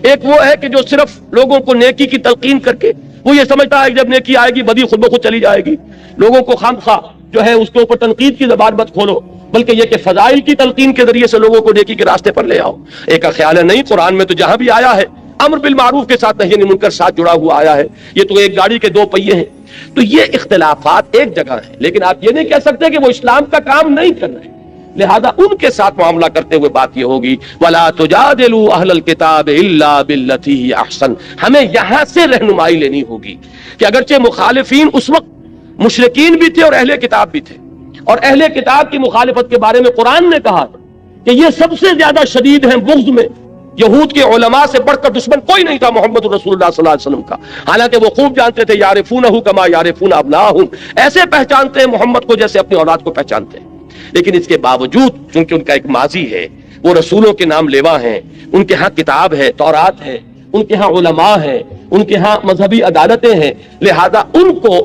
Speaker 1: ایک وہ ہے کہ جو صرف لوگوں کو نیکی کی تلقین کر کے وہ یہ سمجھتا ہے کہ جب نیکی آئے گی بدی خود بخود چلی جائے گی، لوگوں کو خامخواہ جو ہے اس کے اوپر تنقید کی زبان مت کھولو، بلکہ یہ کہ فضائل کی تلقین کے ذریعے سے لوگوں کو نیکی کے راستے پر لے آؤ۔ ایک کا خیال ہے نہیں، قرآن میں تو جہاں بھی آیا ہے امر بالمعروف کے ساتھ نہی عن المنکر ساتھ جڑا ہوا آیا ہے، یہ تو ایک گاڑی کے دو پہیے ہیں۔ تو یہ اختلافات ایک جگہ ہیں، لیکن آپ یہ نہیں کہہ سکتے کہ وہ اسلام کا کام نہیں کر رہے، لہذا ان کے ساتھ معاملہ کرتے ہوئے بات یہ ہوگی وَلَا تُجَادِلُوا أَهْلَ الْكِتَابِ إِلَّا بِالَّتِي هِيَ أَحْسَنُ۔ ہمیں یہاں سے رہنمائی لینی ہوگی کہ اگرچہ مخالفین اس وقت مشرکین بھی تھے اور اہل کتاب بھی تھے، اور اہل کتاب کی مخالفت کے بارے میں قرآن نے کہا کہ یہ سب سے زیادہ شدید ہیں بغض میں، یہود کے علماء سے بڑھ کر دشمن کوئی نہیں تھا محمد رسول اللہ صلی اللہ علیہ وسلم کا، حالانکہ وہ خوب جانتے تھے یعرفونہ کما یعرفون ابناءہم، ایسے پہچانتے ہیں محمد کو جیسے اپنی اولاد کو پہچانتے ہیں۔ لیکن اس کے باوجود چونکہ ان کا ایک ماضی ہے، وہ رسولوں کے نام لیوا ہیں، ان کے ہاں کتاب ہے، تورات ہے، ان کے ہاں علماء ہیں، ان کے ہاں مذہبی عدالتیں ہیں، لہذا ان کو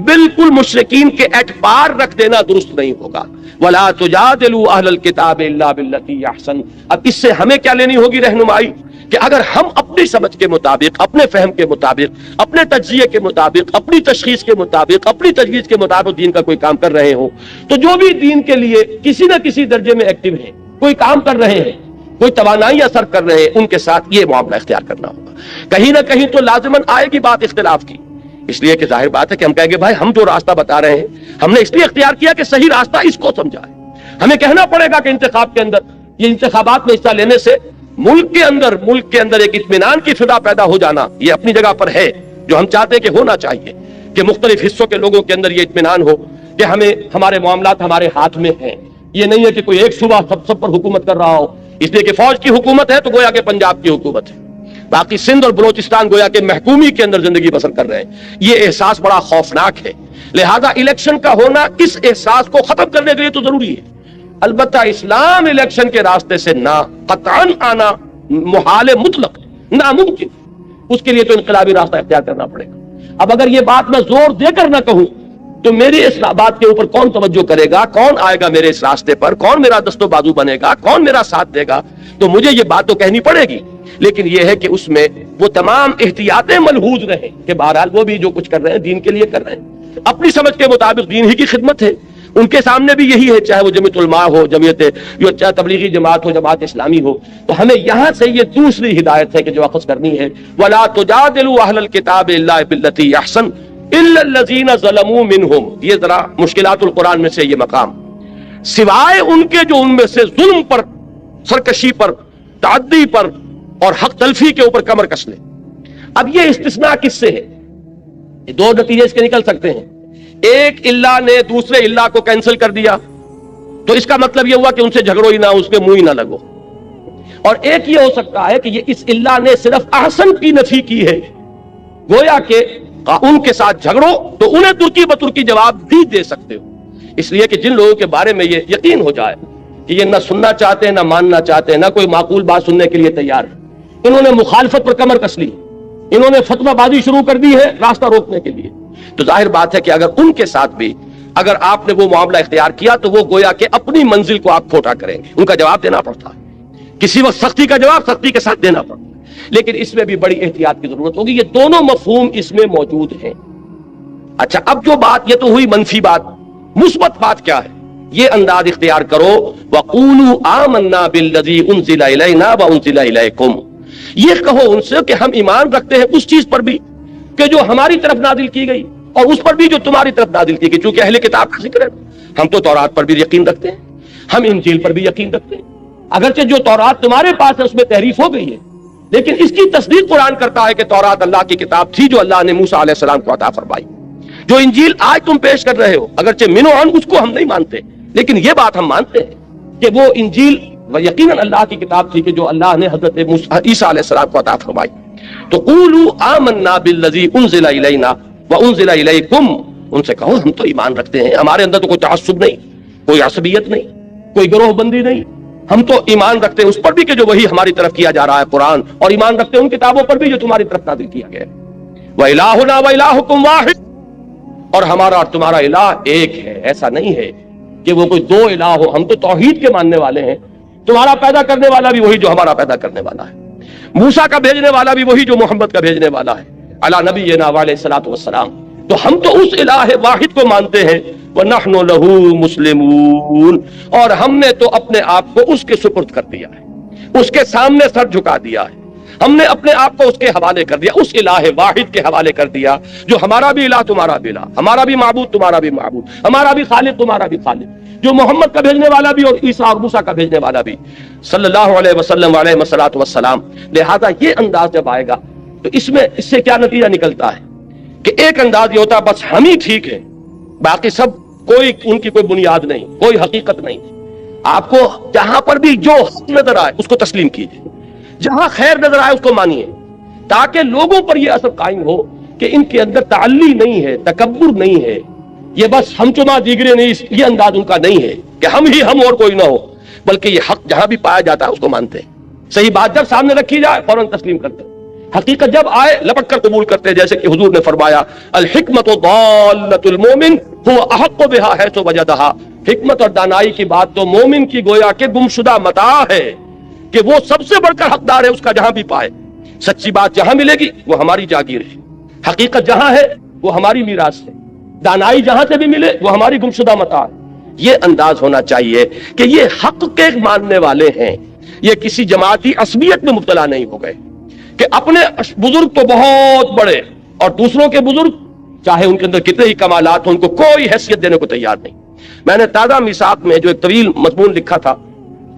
Speaker 1: بالکل مشرکین کے اعتبار رکھ دینا درست نہیں ہوگا۔ وَلَا تُجَادِلُوا أَهْلَ الْكِتَابِ إِلَّا بِالَّتِي أَحْسَنُ۔ اب اس سے ہمیں کیا لینی ہوگی رہنمائی کہ اگر ہم اپنی سمجھ کے مطابق، اپنے فہم کے مطابق، اپنے تجزیے کے مطابق، اپنی تشخیص کے مطابق، اپنی تجویز کے مطابق دین کا کوئی کام کر رہے ہوں، تو جو بھی دین کے لیے کسی نہ کسی درجے میں ایکٹیو ہیں، کوئی کام کر رہے ہیں، کوئی توانائی اثر کر رہے ہیں، ان کے ساتھ یہ معاملہ اختیار کرنا ہوگا۔ کہیں نہ کہیں تو لازماً آئے گی بات اختلاف کی، اس لیے کہ ظاہر بات ہے کہ ہم کہیں گے بھائی ہم جو راستہ بتا رہے ہیں ہم نے اس لیے اختیار کیا کہ صحیح راستہ اس کو سمجھا ہے۔ ہمیں کہنا پڑے گا کہ انتخاب کے اندر، یہ انتخابات میں حصہ لینے سے ملک کے اندر ایک اطمینان کی فضا پیدا ہو جانا یہ اپنی جگہ پر ہے، جو ہم چاہتے ہیں کہ ہونا چاہیے، کہ مختلف حصوں کے لوگوں کے اندر یہ اطمینان ہو کہ ہمارے معاملات ہمارے ہاتھ میں ہیں۔ یہ نہیں ہے کہ کوئی ایک صوبہ سب پر حکومت کر رہا ہو، اس لیے کہ فوج کی حکومت ہے تو گویا کہ پنجاب کی حکومت ہے، باقی سندھ اور بلوچستان گویا کہ محکومی کے اندر زندگی بسر کر رہے ہیں۔ یہ احساس بڑا خوفناک ہے، لہذا الیکشن کا ہونا اس احساس کو ختم کرنے کے لیے تو ضروری ہے۔ البتہ اسلام الیکشن کے راستے سے نہ قطعاً آنا محال مطلق ہے، ناممکن، اس کے لیے تو انقلابی راستہ اختیار کرنا پڑے گا۔ اب اگر یہ بات میں زور دے کر نہ کہوں تو میری اس بات کے اوپر کون توجہ کرے گا، کون آئے گا میرے اس راستے پر، کون میرا دست و بازو بنے گا، کون میرا ساتھ دے گا؟ تو مجھے یہ بات تو کہنی پڑے گی، لیکن یہ ہے کہ اس میں وہ تمام احتیاطیں ملحوظ رہیں کہ بہرحال وہ بھی جو کچھ کر رہے ہیں دین کے لیے کر رہے ہیں، اپنی سمجھ کے مطابق دین ہی کی خدمت ہے، ان کے سامنے بھی یہی ہے، چاہے وہ جمعیت علماء ہو، چاہے تبلیغی جماعت ہو، جماعت اسلامی ہو۔ تو ہمیں یہاں سے یہ دوسری ہدایت ہے کہ جو اخذ کرنی ہے، وَلَا تُجَادِلُوا أَهْلَ الْكِتَابِ إِلَّا بِالَّتِي أَحْسَنُ إِلَّا الَّذِينَ ظَلَمُوا مِنْهُمْ۔ یہ ذرا مشکلات القرآن میں سے یہ مقام، سوائے ان کے جو ان میں سے ظلم پر، سرکشی پر، تعدی پر اور حق تلفی کے اوپر کمر کس لے۔ اب یہ استثناء کس سے ہے؟ دو نتیجے اس کے نکل سکتے ہیں. ایک اللہ نے دوسرے اللہ کو کینسل کر دیا تو اس کا مطلب یہ ہوا کہ ان سے جھگڑو ہی نہ، اس کے منہ ہی نہ لگو. اور ایک یہ ہو سکتا ہے کہ یہ اس اللہ نے صرف احسن کی نفی کی ہے، گویا کہ ان کے ساتھ جھگڑو تو انہیں ترکی بترکی جواب بھی دے سکتے ہو. اس لیے کہ جن لوگوں کے بارے میں یہ یقین ہو جائے کہ یہ نہ سننا چاہتے ہیں، نہ ماننا چاہتے ہیں، نہ کوئی معقول بات سننے کے لیے تیار ہے، انہوں نے مخالفت پر کمر کس لی، انہوں نے فتویٰ بازی شروع کر دی ہے راستہ روکنے کے لیے، تو ظاہر بات ہے کہ اگر ان کے ساتھ بھی اگر آپ نے وہ معاملہ اختیار کیا تو وہ گویا کہ اپنی منزل کو آپ کھوٹا کریں گے. ان کا جواب دینا پڑتا ہے، کسی وقت سختی کا جواب سختی کے ساتھ دینا پڑتا ہے، لیکن اس میں بھی بڑی احتیاط کی ضرورت ہوگی. یہ دونوں مفہوم اس میں موجود ہیں. اچھا، اب جو بات یہ تو ہوئی منفی بات، مثبت بات کیا ہے؟ یہ انداز اختیار کرو، وَقُولُوا آمَنَّا بِالَّذِي أُنزِلَ إِلَيْنَا وَأُنزِلَ إِلَيْكُمْ. یہ کہو ان سے کہ ہم ایمان رکھتے ہیں اس چیز پر بھی کہ جو ہماری طرف نازل کی گئی اور اس پر بھی جو تمہاری طرف نازل کی گئی. چونکہ اہل کتاب کا ذکر ہے، ہم تو تورات پر بھی یقین رکھتے ہیں، ہم انجیل پر بھی یقین رکھتے ہیں. اگرچہ جو تورات تمہارے پاس ہے اس میں تحریف ہو گئی ہے، لیکن اس کی تصدیق قرآن کرتا ہے کہ تورات اللہ کی کتاب تھی جو اللہ نے موسیٰ علیہ السلام کو عطا فرمائی. جو انجیل آج تم پیش کر رہے ہو اگرچہ منو عن اس کو ہم نہیں مانتے، لیکن یہ بات ہم مانتے ہیں کہ وہ انجیل یقیناً اللہ کی کتاب تھی کہ جو اللہ نے حضرت عیسیٰ علیہ السلام کو عطا فرمائی. تو قولوا آمنا بالذی انزل الینا وانزل الیکم، ان سے کہو ہم تو ایمان رکھتے ہیں، ہمارے اندر تو کوئی تعصب نہیں، کوئی عصبیت نہیں، کوئی گروہ بندی نہیں، ہم تو ایمان رکھتے ہیں اس پر بھی کہ جو وہی ہماری طرف کیا جا رہا ہے قرآن، اور ایمان رکھتے ہیں ان کتابوں پر بھی جو تمہاری طرف نازل کیا گیا ہے. وَإِلَٰهُنَا وَإِلَٰهُكُمْ وَاحِدٌ، اور ہمارا اور تمہارا الہ ایک ہے. ایسا نہیں ہے کہ وہ کوئی دو الہ ہو، ہم تو توحید کے ماننے والے ہیں. تمہارا پیدا کرنے والا بھی وہی جو ہمارا پیدا کرنے والا ہے، موسیٰ کا بھیجنے والا بھی وہی جو محمد کا بھیجنے والا ہے علی نبینا علیہ الصلوۃ والسلام. تو ہم تو اس الہ واحد کو مانتے ہیں. وَنَحْنُ لَهُ مُسْلِمُونَ، اور ہم نے تو اپنے آپ کو اس کے سپرد کر دیا ہے، اس کے سامنے سر جھکا دیا ہے، ہم نے اپنے آپ کو اس کے حوالے کر دیا، اس الہ واحد کے حوالے کر دیا جو ہمارا بھی الہ تمہارا بھی الہ، ہمارا بھی معبود تمہارا بھی معبود، ہمارا بھی خالق تمہارا بھی خالق، جو محمد کا بھیجنے والا بھی اور عیسیٰ اور موسیٰ کا بھیجنے والا بھی صلی اللہ علیہ وسلم علیہ الصلوۃ والسلام. لہذا یہ انداز جب آئے گا تو اس میں اس سے کیا نتیجہ نکلتا ہے کہ ایک انداز یہ ہوتا ہے بس ہم ہی ٹھیک ہیں، باقی سب کوئی ان کی کوئی بنیاد نہیں، کوئی حقیقت نہیں. آپ کو جہاں پر بھی جو حق نظر آئے اس کو تسلیم کیجیے، جہاں خیر نظر آئے اس کو مانیے، تاکہ لوگوں پر یہ اثر قائم ہو کہ ان کے اندر تعلی نہیں ہے، تکبر نہیں ہے، یہ بس ہم چما دیگرے نہیں، یہ انداز ان کا نہیں ہے کہ ہم ہی ہم اور کوئی نہ ہو، بلکہ یہ حق جہاں بھی پایا جاتا ہے اس کو مانتے ہیں. صحیح بات جب سامنے رکھی جائے فوراً تسلیم کرتے ہیں، حقیقت جب آئے لپٹ کر قبول کرتے ہیں، جیسے کہ حضور نے فرمایا الحکمت ضالۃ المومن هو احق بها حيث وجدها. حکمت اور دانائی کی بات تو مومن کی گویا کہ گمشدہ متاع ہے کہ وہ سب سے بڑھ کر حقدار ہے اس کا جہاں بھی پائے. سچی بات جہاں ملے گی وہ ہماری جاگیر ہے، حقیقت جہاں ہے وہ ہماری میراث ہے، دانائی جہاں سے بھی ملے وہ ہماری گمشدہ متاع ہے. یہ انداز ہونا چاہیے کہ یہ حق کے ماننے والے ہیں، یہ کسی جماعتی عصبیت میں مبتلا نہیں ہو گئے کہ اپنے بزرگ تو بہت بڑے اور دوسروں کے بزرگ چاہے ان کے اندر کتنے ہی کمالات ہوں ان کو کوئی حیثیت دینے کو تیار نہیں. میں نے تازہ میثاق میں جو ایک طویل مضمون لکھا تھا،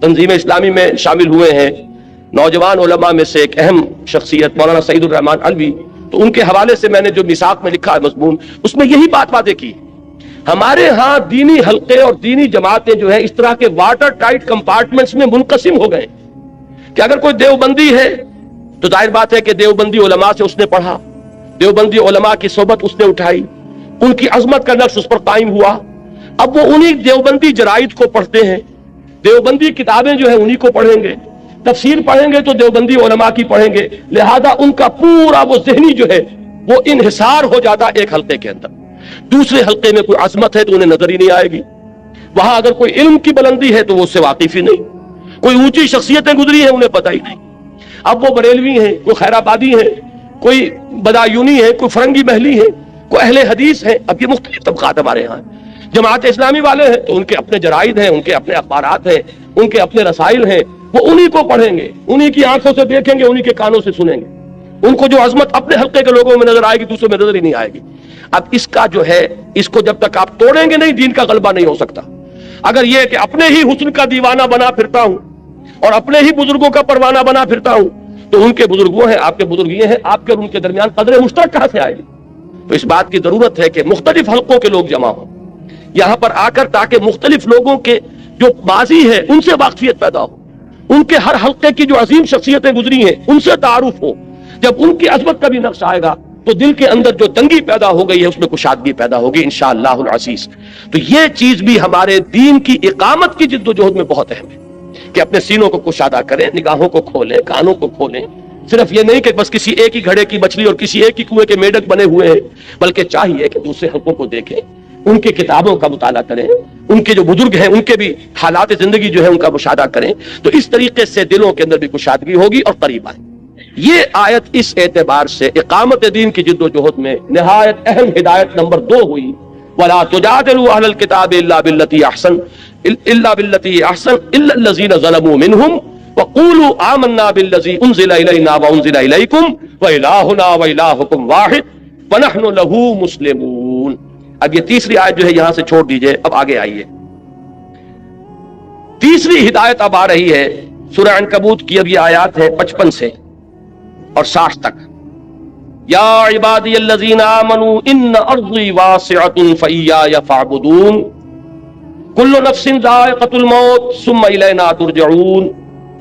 Speaker 1: تنظیم اسلامی میں شامل ہوئے ہیں نوجوان علماء میں سے ایک اہم شخصیت مولانا سعید الرحمان علوی، تو ان کے حوالے سے میں نے جو میثاق میں لکھا ہے مضمون، اس میں یہی بات واضح کی. ہمارے ہاں دینی حلقے اور دینی جماعتیں جو ہیں اس طرح کے واٹر ٹائٹ کمپارٹمنٹس میں منقسم ہو گئے کہ اگر کوئی دیوبندی ہے تو ظاہر بات ہے کہ دیوبندی علماء سے اس نے پڑھا، دیوبندی علماء کی صحبت اس نے اٹھائی، ان کی عظمت کا نقش اس پر قائم ہوا. اب وہ انہی دیوبندی جرائد کو پڑھتے ہیں، دیوبندی کتابیں جو ہیں انہی کو پڑھیں گے، تفسیر پڑھیں گے تو دیوبندی علماء کی پڑھیں گے. لہذا ان کا پورا وہ ذہنی جو ہے وہ انحصار ہو جاتا ایک حلقے کے اندر. دوسرے حلقے میں کوئی عظمت ہے تو انہیں نظر ہی نہیں آئے گی، وہاں اگر کوئی علم کی بلندی ہے تو وہ اس سے واقف ہی نہیں، کوئی اونچی شخصیتیں گزری ہیں انہیں پتہ ہی نہیں. اب وہ بریلوی ہیں، کوئی خیر آبادی ہیں، کوئی بدایونی ہے، کوئی فرنگی محلی ہے، کوئی اہل حدیث ہیں. اب یہ مختلف طبقات ہمارے ہاں ہیں. جماعت اسلامی والے ہیں تو ان کے اپنے جرائد ہیں، ان کے اپنے اخبارات ہیں، ان کے اپنے رسائل ہیں، وہ انہی کو پڑھیں گے، انہی کی آنکھوں سے دیکھیں گے، انہی کے کانوں سے سنیں گے. ان کو جو عظمت اپنے حلقے کے لوگوں میں نظر آئے گی دوسروں میں نظر ہی نہیں آئے گی. اب اس کا جو ہے اس کو جب تک آپ توڑیں گے نہیں دین کا غلبہ نہیں ہو سکتا. اگر یہ کہ اپنے ہی حسن کا دیوانہ بنا پھرتا ہوں اور اپنے ہی بزرگوں کا پروانہ بنا پھرتا ہوں تو ان کے بزرگ وہ ہیں، آپ کے بزرگ یہ ہیں، آپ کے اور ان کے درمیان قدر مشترک کہاں سے آئے گی؟ تو اس بات کی ضرورت ہے کہ مختلف حلقوں کے لوگ جمع ہوں یہاں پر آ کر، تاکہ مختلف لوگوں کے جو ماضی ہے ان سے واقفیت پیدا ہو، ان کے ہر حلقے کی جو عظیم شخصیتیں گزری ہیں ان سے تعارف ہو۔ جب ان کی عظمت کا بھی نقش آئے گا تو دل کے اندر جو تنگی پیدا ہو گئی ہے اس میں کشادگی پیدا ہوگی انشاءاللہ العزیز۔ تو یہ چیز بھی ہمارے دین کی اقامت کی جد و جہد میں بہت اہم ہے کہ اپنے سینوں کو کشادہ کریں، نگاہوں کو کھولیں، کانوں کو کھولیں۔ صرف یہ نہیں کہ بس کسی ایک ہی گھڑے کی مچھلی اور کسی ایک ہی کنویں کے میڈک بنے ہوئے ہیں، بلکہ چاہیے کہ دوسرے حلقوں کو دیکھیں، ان کی کتابوں کا مطالعہ کریں، ان کے جو بزرگ ہیں ان کے بھی حالات زندگی جو ہے ان کا مشاہدہ کریں، تو اس طریقے سے دلوں کے اندر بھی کشادگی ہوگی اور قریب آئیں۔ یہ آیت اس اعتبار سے اقامت دین کی جد و جہد میں نہایت اہم ہدایت نمبر 2 ہوئی۔ وَلَا تُجَادِلُوا أَهْلَ الْكِتَابِ إِلَّا بِالَّتِي أَحْسَنَ إِلَّا الَّذِينَ ظَلَمُوا مِنْهُمْ وَقُولُوا آمَنَّا بِالَّذِي أُنزِلَ إِلَيْنَا وَأُنزِلَ إِلَيْكُمْ وَإِلَٰهُنَا وَإِلَٰهُكُمْ وَاحِدٌ وَنَحْنُ لَهُ مُسْلِمُونَ۔ اب یہ تیسری آیت جو ہے یہاں سے چھوڑ دیجئے، اب آگے آئیے۔ تیسری ہدایت اب آ رہی ہے سورہ عنکبوت کی، اب یہ آیات ہے 55 سے اور 60 تک۔ یا عبادی الذین آمنوا ان ارضی واسعۃ فایای فاعبدون کل نفس ذائقۃ الموت ثم الینا ترجعون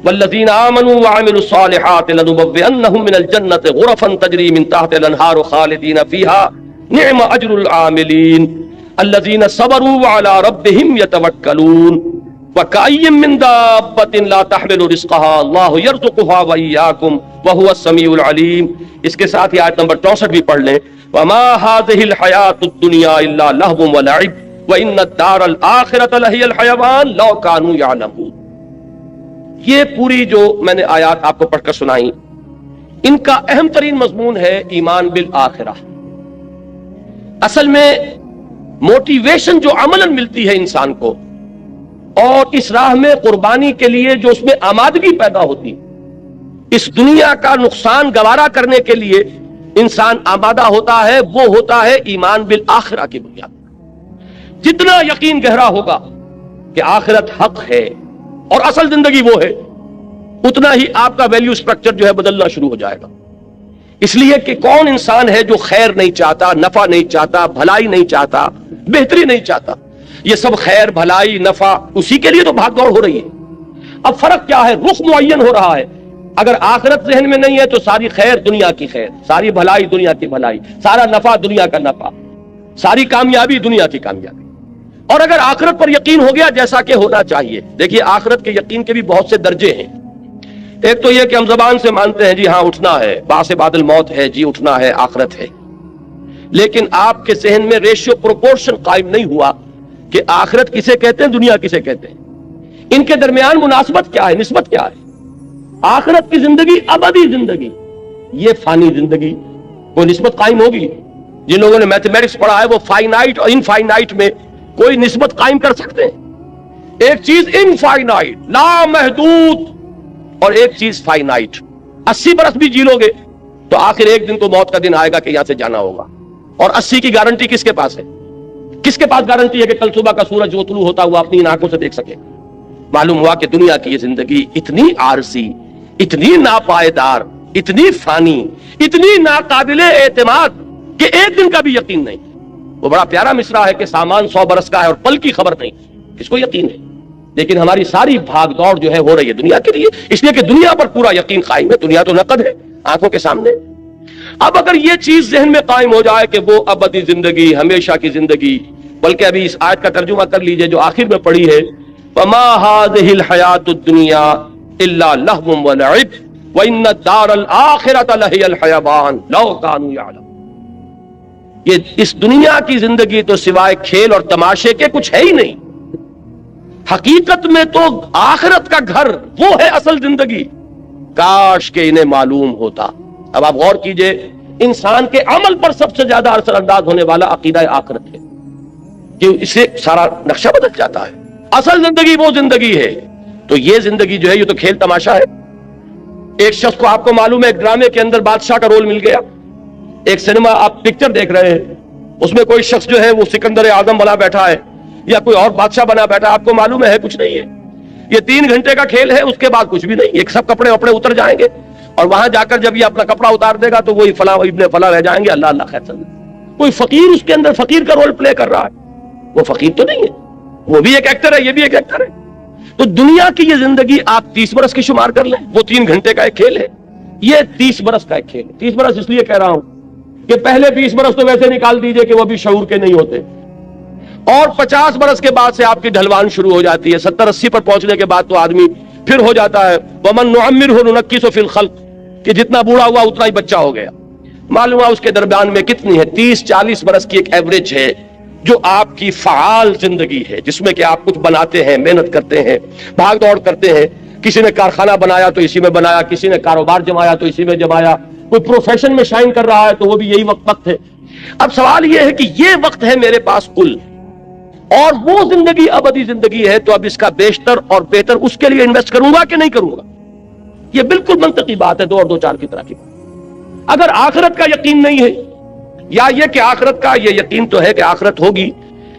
Speaker 1: والذین آمنوا وعملوا الصالحات لنبوئنهم من الجنة غرفا تجری من تحتها الانہار خالدین فیہا نعم اجر العاملین الذین صبروا وعلی ربهم یتوکلون وَكَأَيٍّ مِّن دَابَّةٍ لَا تَحْمِلُ رِزْقَهَا اللَّهُ يَرْزُقُهَا وَإِيَّاكُمْ وَهُوَ السَّمِيعُ الْعَلِيمُ۔ اس کے ساتھ ہی آیت نمبر 64 بھی پڑھ لیں۔ وَمَا هَٰذِهِ الْحَيَاةُ الدُّنْيَا إِلَّا لَهْوٌ وَلَعِبٌ وَإِنَّ الدَّارَ الْآخِرَةَ لَهِيَ الْحَيَوَانُ لَوْ كَانُوا يَعْلَمُونَ۔ یہ پوری جو میں نے آیات آپ کو پڑھ کر سنائی، ان کا اہم ترین مضمون ہے ایمان بالآخرہ۔ اصل میں موٹیویشن جو عملاً ملتی ہے انسان کو اور اس راہ میں قربانی کے لیے جو اس میں آمادگی پیدا ہوتی، اس دنیا کا نقصان گوارا کرنے کے لیے انسان آمادہ ہوتا ہے، وہ ہوتا ہے ایمان بالآخرہ کی بنیاد پر۔ جتنا یقین گہرا ہوگا کہ آخرت حق ہے اور اصل زندگی وہ ہے، اتنا ہی آپ کا ویلیو سٹرکچر جو ہے بدلنا شروع ہو جائے گا۔ اس لیے کہ کون انسان ہے جو خیر نہیں چاہتا، نفع نہیں چاہتا، بھلائی نہیں چاہتا، بہتری نہیں چاہتا؟ یہ سب خیر، بھلائی، نفع، اسی کے لیے تو بھاگ دوڑ ہو رہی ہے۔ اب فرق کیا ہے؟ رخ معین ہو رہا ہے۔ اگر آخرت ذہن میں نہیں ہے تو ساری خیر دنیا کی خیر، ساری بھلائی دنیا کی بھلائی، سارا نفع دنیا کا نفع، ساری کامیابی دنیا کی کامیابی۔ اور اگر آخرت پر یقین ہو گیا جیسا کہ ہونا چاہیے، دیکھیے آخرت کے یقین کے بھی بہت سے درجے ہیں۔ ایک تو یہ کہ ہم زبان سے مانتے ہیں جی ہاں اٹھنا ہے، بعث بعد الموت ہے، جی اٹھنا ہے، آخرت ہے، لیکن آپ کے ذہن میں ریشیو پروپورشن قائم نہیں ہوا کہ آخرت کسے کہتے ہیں، دنیا کسے کہتے ہیں، ان کے درمیان مناسبت کیا ہے، نسبت کیا ہے۔ آخرت کی زندگی ابدی زندگی، یہ فانی زندگی، کوئی نسبت قائم ہوگی؟ جن لوگوں نے میتھمیٹکس پڑھا ہے وہ فائنائٹ اور انفائنائٹ میں کوئی نسبت قائم کر سکتے ہیں۔ ایک چیز انفائنائٹ لامحدود اور ایک چیز فائنائٹ۔ 80 برس بھی جی لو گے تو آخر ایک دن تو موت کا دن آئے گا کہ یہاں سے جانا ہوگا، اور 80 کی گارنٹی کس کے پاس ہے؟ کس کے پاس گارنٹی ہے کہ کل صبح کا سورج جو طلوع ہوتا ہوا اپنی ان آنکھوں سے دیکھ سکے؟ معلوم ہوا کہ دنیا کی یہ زندگی اتنی عارضی، اتنی ناپائیدار، اتنی فانی، اتنی ناقابل اعتماد کہ ایک دن کا بھی یقین نہیں۔ وہ بڑا پیارا مصرع ہے کہ سامان 100 برس کا ہے اور پل کی خبر نہیں، کس کو یقین ہے؟ لیکن ہماری ساری بھاگ دوڑ جو ہے ہو رہی ہے دنیا کے لیے، اس لیے کہ دنیا پر پورا یقین قائم ہے، دنیا تو نقد ہے آنکھوں کے سامنے۔ اب اگر یہ چیز ذہن میں قائم ہو جائے کہ وہ ابدی زندگی، ہمیشہ کی زندگی، بلکہ ابھی اس آیت کا ترجمہ کر لیجئے جو آخر میں پڑھی ہے، فَمَا هَٰذِهِ الْحَيَاةُ الدُّنْيَا إِلَّا لَهْوٌ وَلَعِبٌ وَإِنَّ الدَّارَ الْآخِرَةَ لَهِيَ الْحَيَوَانُ لَوْ كَانُوا يَعْلَمُونَ۔ یہ اس دنیا کی زندگی تو سوائے کھیل اور تماشے کے کچھ ہے ہی نہیں۔ حقیقت میں تو آخرت کا گھر وہ ہے اصل زندگی، کاش کہ انہیں معلوم ہوتا۔ اب آپ غور کیجئے، انسان کے عمل پر سب سے زیادہ اثر انداز ہونے والا عقیدہ آخرت ہے، کہ اس سے سارا نقشہ بدل جاتا ہے۔ اصل زندگی وہ زندگی ہے، تو یہ زندگی جو ہے یہ تو کھیل تماشا ہے۔ ایک شخص کو آپ کو معلوم ہے ایک ڈرامے کے اندر بادشاہ کا رول مل گیا، ایک سینما آپ پکچر دیکھ رہے ہیں، اس میں کوئی شخص جو ہے وہ سکندر اعظم بنا بیٹھا ہے یا کوئی اور بادشاہ بنا بیٹھا ہے، آپ کو معلوم ہے کچھ نہیں ہے، یہ 3 گھنٹے کا کھیل ہے، اس کے بعد کچھ بھی نہیں، ایک سب کپڑے وپڑے اتر جائیں گے اور وہاں جا کر جب یہ اپنا کپڑا اتار دے گا تو وہی فلاں ابن فلاں رہ جائیں گے، اللہ اللہ خیر سن۔ کوئی فقیر اس کے اندر فقیر کا رول پلے کر رہا ہے، وہ فقیر تو نہیں ہے، وہ بھی ایک ایکٹر ہے، یہ بھی ایک ایکٹر ہے۔ تو دنیا کی یہ زندگی آپ 30 برس کی شمار کر لیں، وہ 3 گھنٹے کا ایک کھیل ہے، یہ 30 برس کا ایک کھیل ہے۔ 30 برس اس لیے کہہ رہا ہوں کہ پہلے 20 برس تو ویسے نکال دیجئے کہ وہ بھی شعور کے نہیں ہوتے، اور 50 برس کے بعد سے آپ کی ڈھلوان شروع ہو جاتی ہے، 70-80 پر پہنچنے کے بعد تو آدمی پھر ہو جاتا ہے وَمَن نُعَمِّرْهُ نُنَكِّسُ فِي الْخَلْقِ، کہ جتنا بوڑھا ہوا اتنا ہی بچہ ہو گیا۔ معلوم ہے اس کے درمیان میں کتنی ہے، 30-40 برس کی ایک ایوریج ہے جو آپ کی فعال زندگی ہے، جس میں کہ آپ کچھ بناتے ہیں، محنت کرتے ہیں، بھاگ دوڑ کرتے ہیں۔ کسی نے کارخانہ بنایا تو اسی میں بنایا، کسی نے کاروبار جمایا تو اسی میں جمایا، کوئی پروفیشن میں شائن کر رہا ہے تو وہ بھی یہی وقت ہے۔ اب سوال یہ ہے کہ یہ وقت ہے میرے پاس کل، اور وہ زندگی ابدی زندگی ہے، تو اب اس کا بیشتر اور بہتر اس کے لیے انویسٹ کروں گا کہ نہیں کروں گا؟ یہ بالکل منطقی بات ہے، 2 اور 2 4 کی طرح کی بات۔ اگر آخرت کا یقین نہیں ہے، یا یہ کہ آخرت کا یہ یقین تو ہے کہ آخرت ہوگی،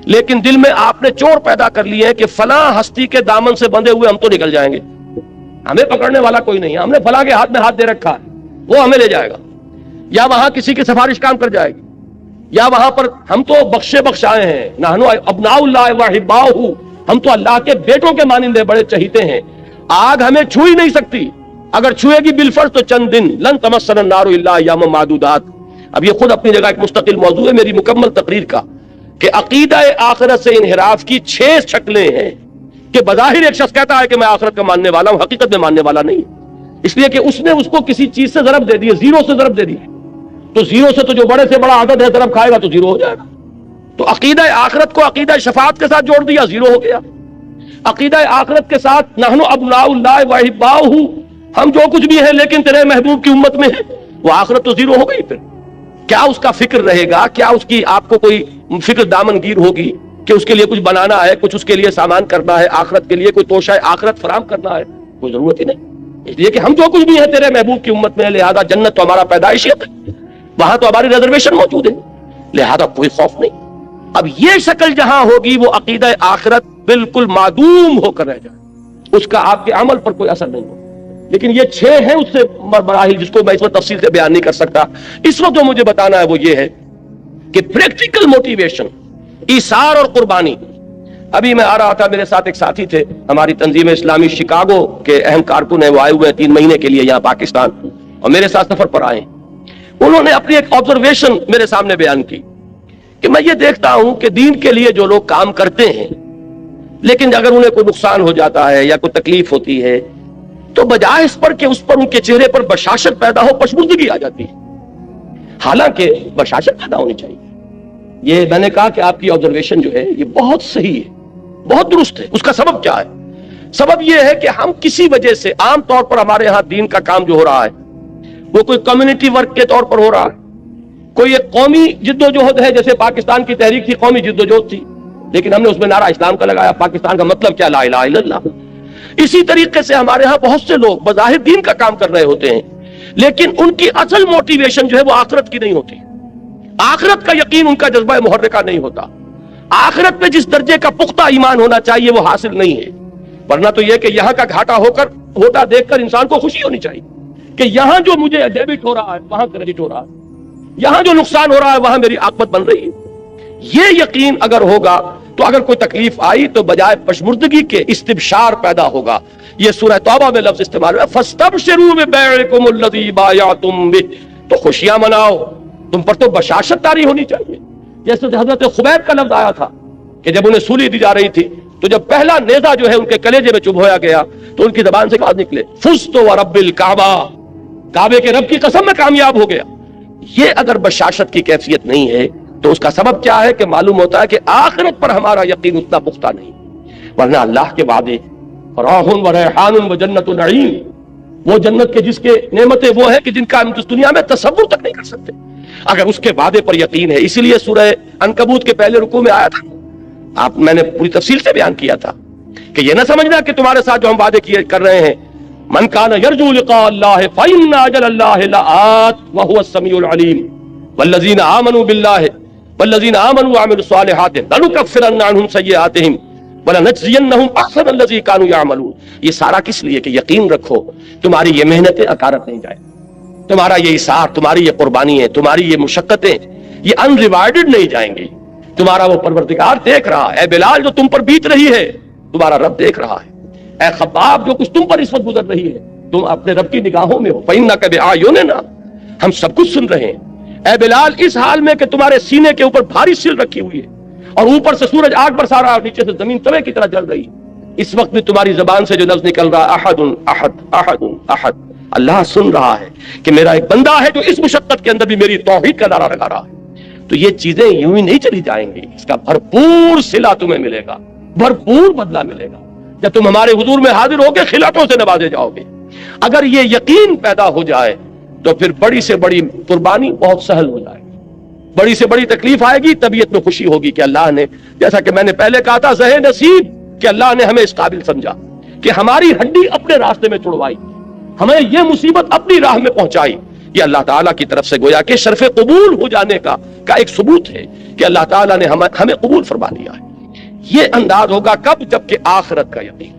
Speaker 1: لیکن دل میں آپ نے چور پیدا کر لیے ہے کہ فلاں ہستی کے دامن سے بندھے ہوئے ہم تو نکل جائیں گے، ہمیں پکڑنے والا کوئی نہیں ہے، ہم نے فلاں کے ہاتھ میں ہاتھ دے رکھا ہے، وہ ہمیں لے جائے گا، یا وہاں کسی کی سفارش کام کر جائے گی، یا وہاں پر ہم تو بخشے بخشائے ہیں، نحن ابناء اللہ واحباؤہ، ہم تو اللہ کے بیٹوں کے مانندے بڑے چہیتے ہیں، آگ ہمیں چھو ہی نہیں سکتی، اگر چھوئے گی بالفرض تو چند دن، لن تمسنا النار الا ایاما معدودات۔ اب یہ خود اپنی جگہ ایک مستقل موضوع ہے میری مکمل تقریر کا، کہ عقیدہ آخرت سے انحراف کی 6 شکلیں ہیں، کہ بظاہر ایک شخص کہتا ہے کہ میں آخرت کا ماننے والا ہوں، حقیقت میں ماننے والا نہیں، اس لیے کہ اس نے اس کو کسی چیز سے ضرب دے دی ہے، 0 سے ضرب دے دی ہے، تو 0 سے تو جو بڑے سے بڑا عدد ہے ضرب کھائے گا تو 0 ہو جائے گا۔ تو عقیدہ آخرت کو عقیدہ شفاعت کے ساتھ جوڑ دیا، 0 ہو گیا۔ عقیدہ آخرت کے ساتھ نحن ابناء اللہ واحباؤہ، ہم جو کچھ بھی ہیں لیکن تیرے محبوب کی امت میں ہیں، وہ آخرت تو 0 ہو گئی۔ پھر کیا اس کا فکر رہے گا؟ کیا اس کی آپ کو کوئی فکر دامن گیر ہوگی کہ اس کے لیے کچھ بنانا ہے، کچھ اس کے لیے سامان کرنا ہے، آخرت کے لیے کوئی توشہ آخرت فراہم کرنا ہے؟ کوئی ضرورت ہی نہیں، اس لیے کہ ہم جو کچھ بھی ہیں تیرے محبوب کی امت میں، لہذا جنت تو ہمارا پیدائشی ہے، وہاں تو ہماری ریزرویشن موجود ہے، لہذا کوئی خوف نہیں۔ اب یہ شکل جہاں ہوگی وہ عقیدہ آخرت بالکل معدوم ہو کر رہ جائے، اس کا آپ کے عمل پر کوئی اثر نہیں ہوگا۔ لیکن یہ 6 ہیں اس سے مراحل، جس کو میں اس میں تفصیل سے بیان نہیں کر سکتا۔ اس وقت جو مجھے بتانا ہے وہ یہ ہے کہ پریکٹیکل موٹیویشن، ایثار اور قربانی۔ ابھی میں آ رہا تھا، میرے ساتھ ایک ساتھی تھے، ہماری تنظیم اسلامی شکاگو کے اہم کارکن ہیں، وہ آئے ہوئے ہیں 3 مہینے کے لیے یہاں پاکستان، اور میرے ساتھ سفر پر آئے ہیں۔ انہوں نے اپنی ایک آبزرویشن میرے سامنے بیان کی کہ میں یہ دیکھتا ہوں کہ دین کے لیے جو لوگ کام کرتے ہیں، لیکن اگر انہیں کوئی نقصان ہو جاتا ہے یا کوئی تکلیف ہوتی ہے تو بجائے اس پر کہ اس پر ان کے چہرے پر بشاشت پیدا ہو، پشمردگی آ جاتی ہے، حالانکہ بشاشت پیدا ہونی چاہیے۔ یہ میں نے کہا کہ آپ کی آبزرویشن جو ہے یہ بہت صحیح ہے، بہت درست ہے۔ اس کا سبب کیا ہے؟ سبب یہ ہے کہ ہم کسی وجہ سے، عام طور پر ہمارے ہاں دین کا کام جو ہو رہا ہے وہ کوئی کمیونٹی ورک کے طور پر ہو رہا ہے، کوئی ایک قومی جد و جہد ہے، جیسے پاکستان کی تحریک تھی، قومی جد و جہد تھی، لیکن ہم نے اس میں نعرہ اسلام کا لگایا، پاکستان کا مطلب کیا؟ لا الہ الا اللہ۔ اسی طریقے سے ہمارے ہاں بہت سے لوگ بظاہر دین کا کام کر رہے ہوتے ہیں، لیکن ان کی اصل موٹیویشن جو ہے وہ آخرت کی نہیں ہوتی، آخرت کا یقین ان کا جذبہ محرکہ نہیں ہوتا، آخرت پہ جس درجے کا پختہ ایمان ہونا چاہیے وہ حاصل نہیں ہے۔ ورنہ تو یہ کہ یہاں کا گھاٹا ہوتا دیکھ کر انسان کو خوشی ہونی چاہیے کہ یہاں جو مجھے ڈیبٹ ہو رہا ہے وہاں کریڈٹ ہو رہا ہے، یہاں جو نقصان ہو رہا ہے وہاں میری عاقبت بن رہی ہے۔ یہ یقین اگر ہوگا تو اگر کوئی تکلیف آئی تو بجائے پشمردگی کے استبشار پیدا ہوگا۔ یہ سورہ توبہ میں لفظ استعمال ہوا، فَاسْتَبْشِرُوا بِبَيْعِكُمُ الَّذِي بَایَعْتُم بِهِ، تو خوشیاں مناؤ، تم پر تو بشاشت طاری ہونی چاہیے۔ جیسے حضرت خبیب کا لفظ آیا تھا کہ جب انہیں سولی دی جا رہی تھی تو جب پہلا نیزہ جو ہے ان کے کلیجے میں چبھویا گیا تو ان کی زبان سے بات نکلے، فُزْتُ وَرَبِّ الْكَعْبَةِ، کعبے کے رب کی قسم میں کامیاب ہو گیا۔ یہ اگر بشاشت کی کیفیت نہیں ہے تو اس کا سبب کیا ہے؟ کہ معلوم ہوتا ہے کہ آخرت پر ہمارا یقین اتنا پختہ نہیں، ورنہ اللہ کے وعدے فراح و ریحان و جنت و نعیم، وہ جنت کے جس کے نعمتیں وہ ہیں کہ جن کا ہم اس دنیا میں تصور تک نہیں کر سکتے، اگر اس کے وعدے پر یقین ہے۔ اسی لیے سورہ عنکبوت کے پہلے رکوع میں آیا تھا، میں نے پوری تفصیل سے بیان کیا تھا کہ یہ نہ سمجھنا کہ تمہارے ساتھ جو ہم وعدے کر رہے ہیں، من کان یرجو لقاء اللہ فإن اجل اللہ لآت وهو السمیع العلیم والذین آمنوا باللہ والذین آمنوا وعملوا الصالحات لنکفرن عنہم سیئاتہم وَلَنَجْزِيَنَّهُمْ أَحْسَنَ الَّذِي كَانُوا يَعْمَلُونَ۔ یہ سارا کس لیے؟ کہ یقین رکھو تمہاری یہ محنتیں اکارت نہیں جائے، تمہارا یہ اثار، تمہاری یہ قربانی ہے، تمہاری یہ مشقتیں یہ انریوارڈڈ نہیں جائیں گی. تمہارا وہ پروردگار دیکھ رہا ہے. اے بلال جو تم پر بیت رہی ہے تمہارا رب دیکھ رہا ہے. اے خباب جو کچھ تم پر اس وقت گزر رہی ہے تم اپنے رب کی نگاہوں میں ہو. فَإِنَّكَ بِأَعْيُنِنَا ہم سب کچھ سن رہے ہیں. اے بلال اس حال میں کہ تمہارے سینے کے اوپر بھاری سل رکھی ہوئی ہے اور اوپر سے سورج آگ برسا رہا اور نیچے سے زمین توے کی طرح جل رہی ہے. اس وقت بھی تمہاری زبان سے جو لفظ نکل رہا احد احد احد احد, اللہ سن رہا ہے کہ میرا ایک بندہ ہے جو اس مشقت کے اندر بھی میری توحید کا نعرہ لگا رہا ہے. تو یہ چیزیں یوں ہی نہیں چلی جائیں گی. اس کا بھرپور صلہ تمہیں ملے گا, بھرپور بدلہ ملے گا. جب تم ہمارے حضور میں حاضر ہوگے خلعتوں سے نوازے جاؤ گے. اگر یہ یقین پیدا ہو جائے تو پھر بڑی سے بڑی قربانی بہت سہل ہو جائے گی. بڑی سے بڑی تکلیف آئے گی, طبیعت میں خوشی ہوگی کہ اللہ نے, جیسا کہ میں نے پہلے کہا تھا, زہ نصیب کہ اللہ نے ہمیں اس قابل سمجھا کہ ہماری ہڈی اپنے راستے میں چھڑوائی, ہمیں یہ مصیبت اپنی راہ میں پہنچائی. یہ اللہ تعالیٰ کی طرف سے گویا کہ شرف قبول ہو جانے کا ایک ثبوت ہے کہ اللہ تعالیٰ نے ہمیں قبول فرما لیا ہے. یہ انداز ہوگا کب؟ جب کہ آخرت کا یقین.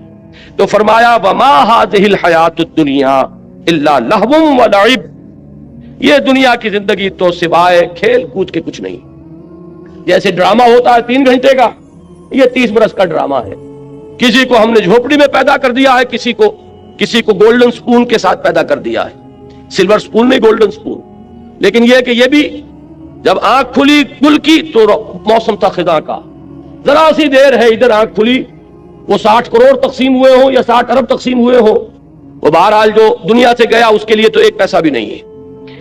Speaker 1: تو فرمایا وما هذه الحیات الدنیا الا لہو ولعب, یہ دنیا کی زندگی تو سوائے کھیل کود کے کچھ نہیں. جیسے ڈرامہ ہوتا ہے 3 گھنٹے کا, یہ 30 برس کا ڈرامہ ہے. کسی کو ہم نے جھوپڑی میں پیدا کر دیا ہے, کسی کو گولڈن سپون کے ساتھ پیدا کر دیا ہے. سلور سپون نہیں, گولڈن سپون. لیکن یہ کہ یہ بھی جب آنکھ کھلی گل کی تو موسم تھا خزاں کا. ذرا سی دیر ہے ادھر آنکھ کھلی, وہ 60 کروڑ تقسیم ہوئے ہوں یا 60 ارب تقسیم ہوئے ہوں, وہ بہرحال جو دنیا سے گیا اس کے لیے تو ایک پیسہ بھی نہیں ہے.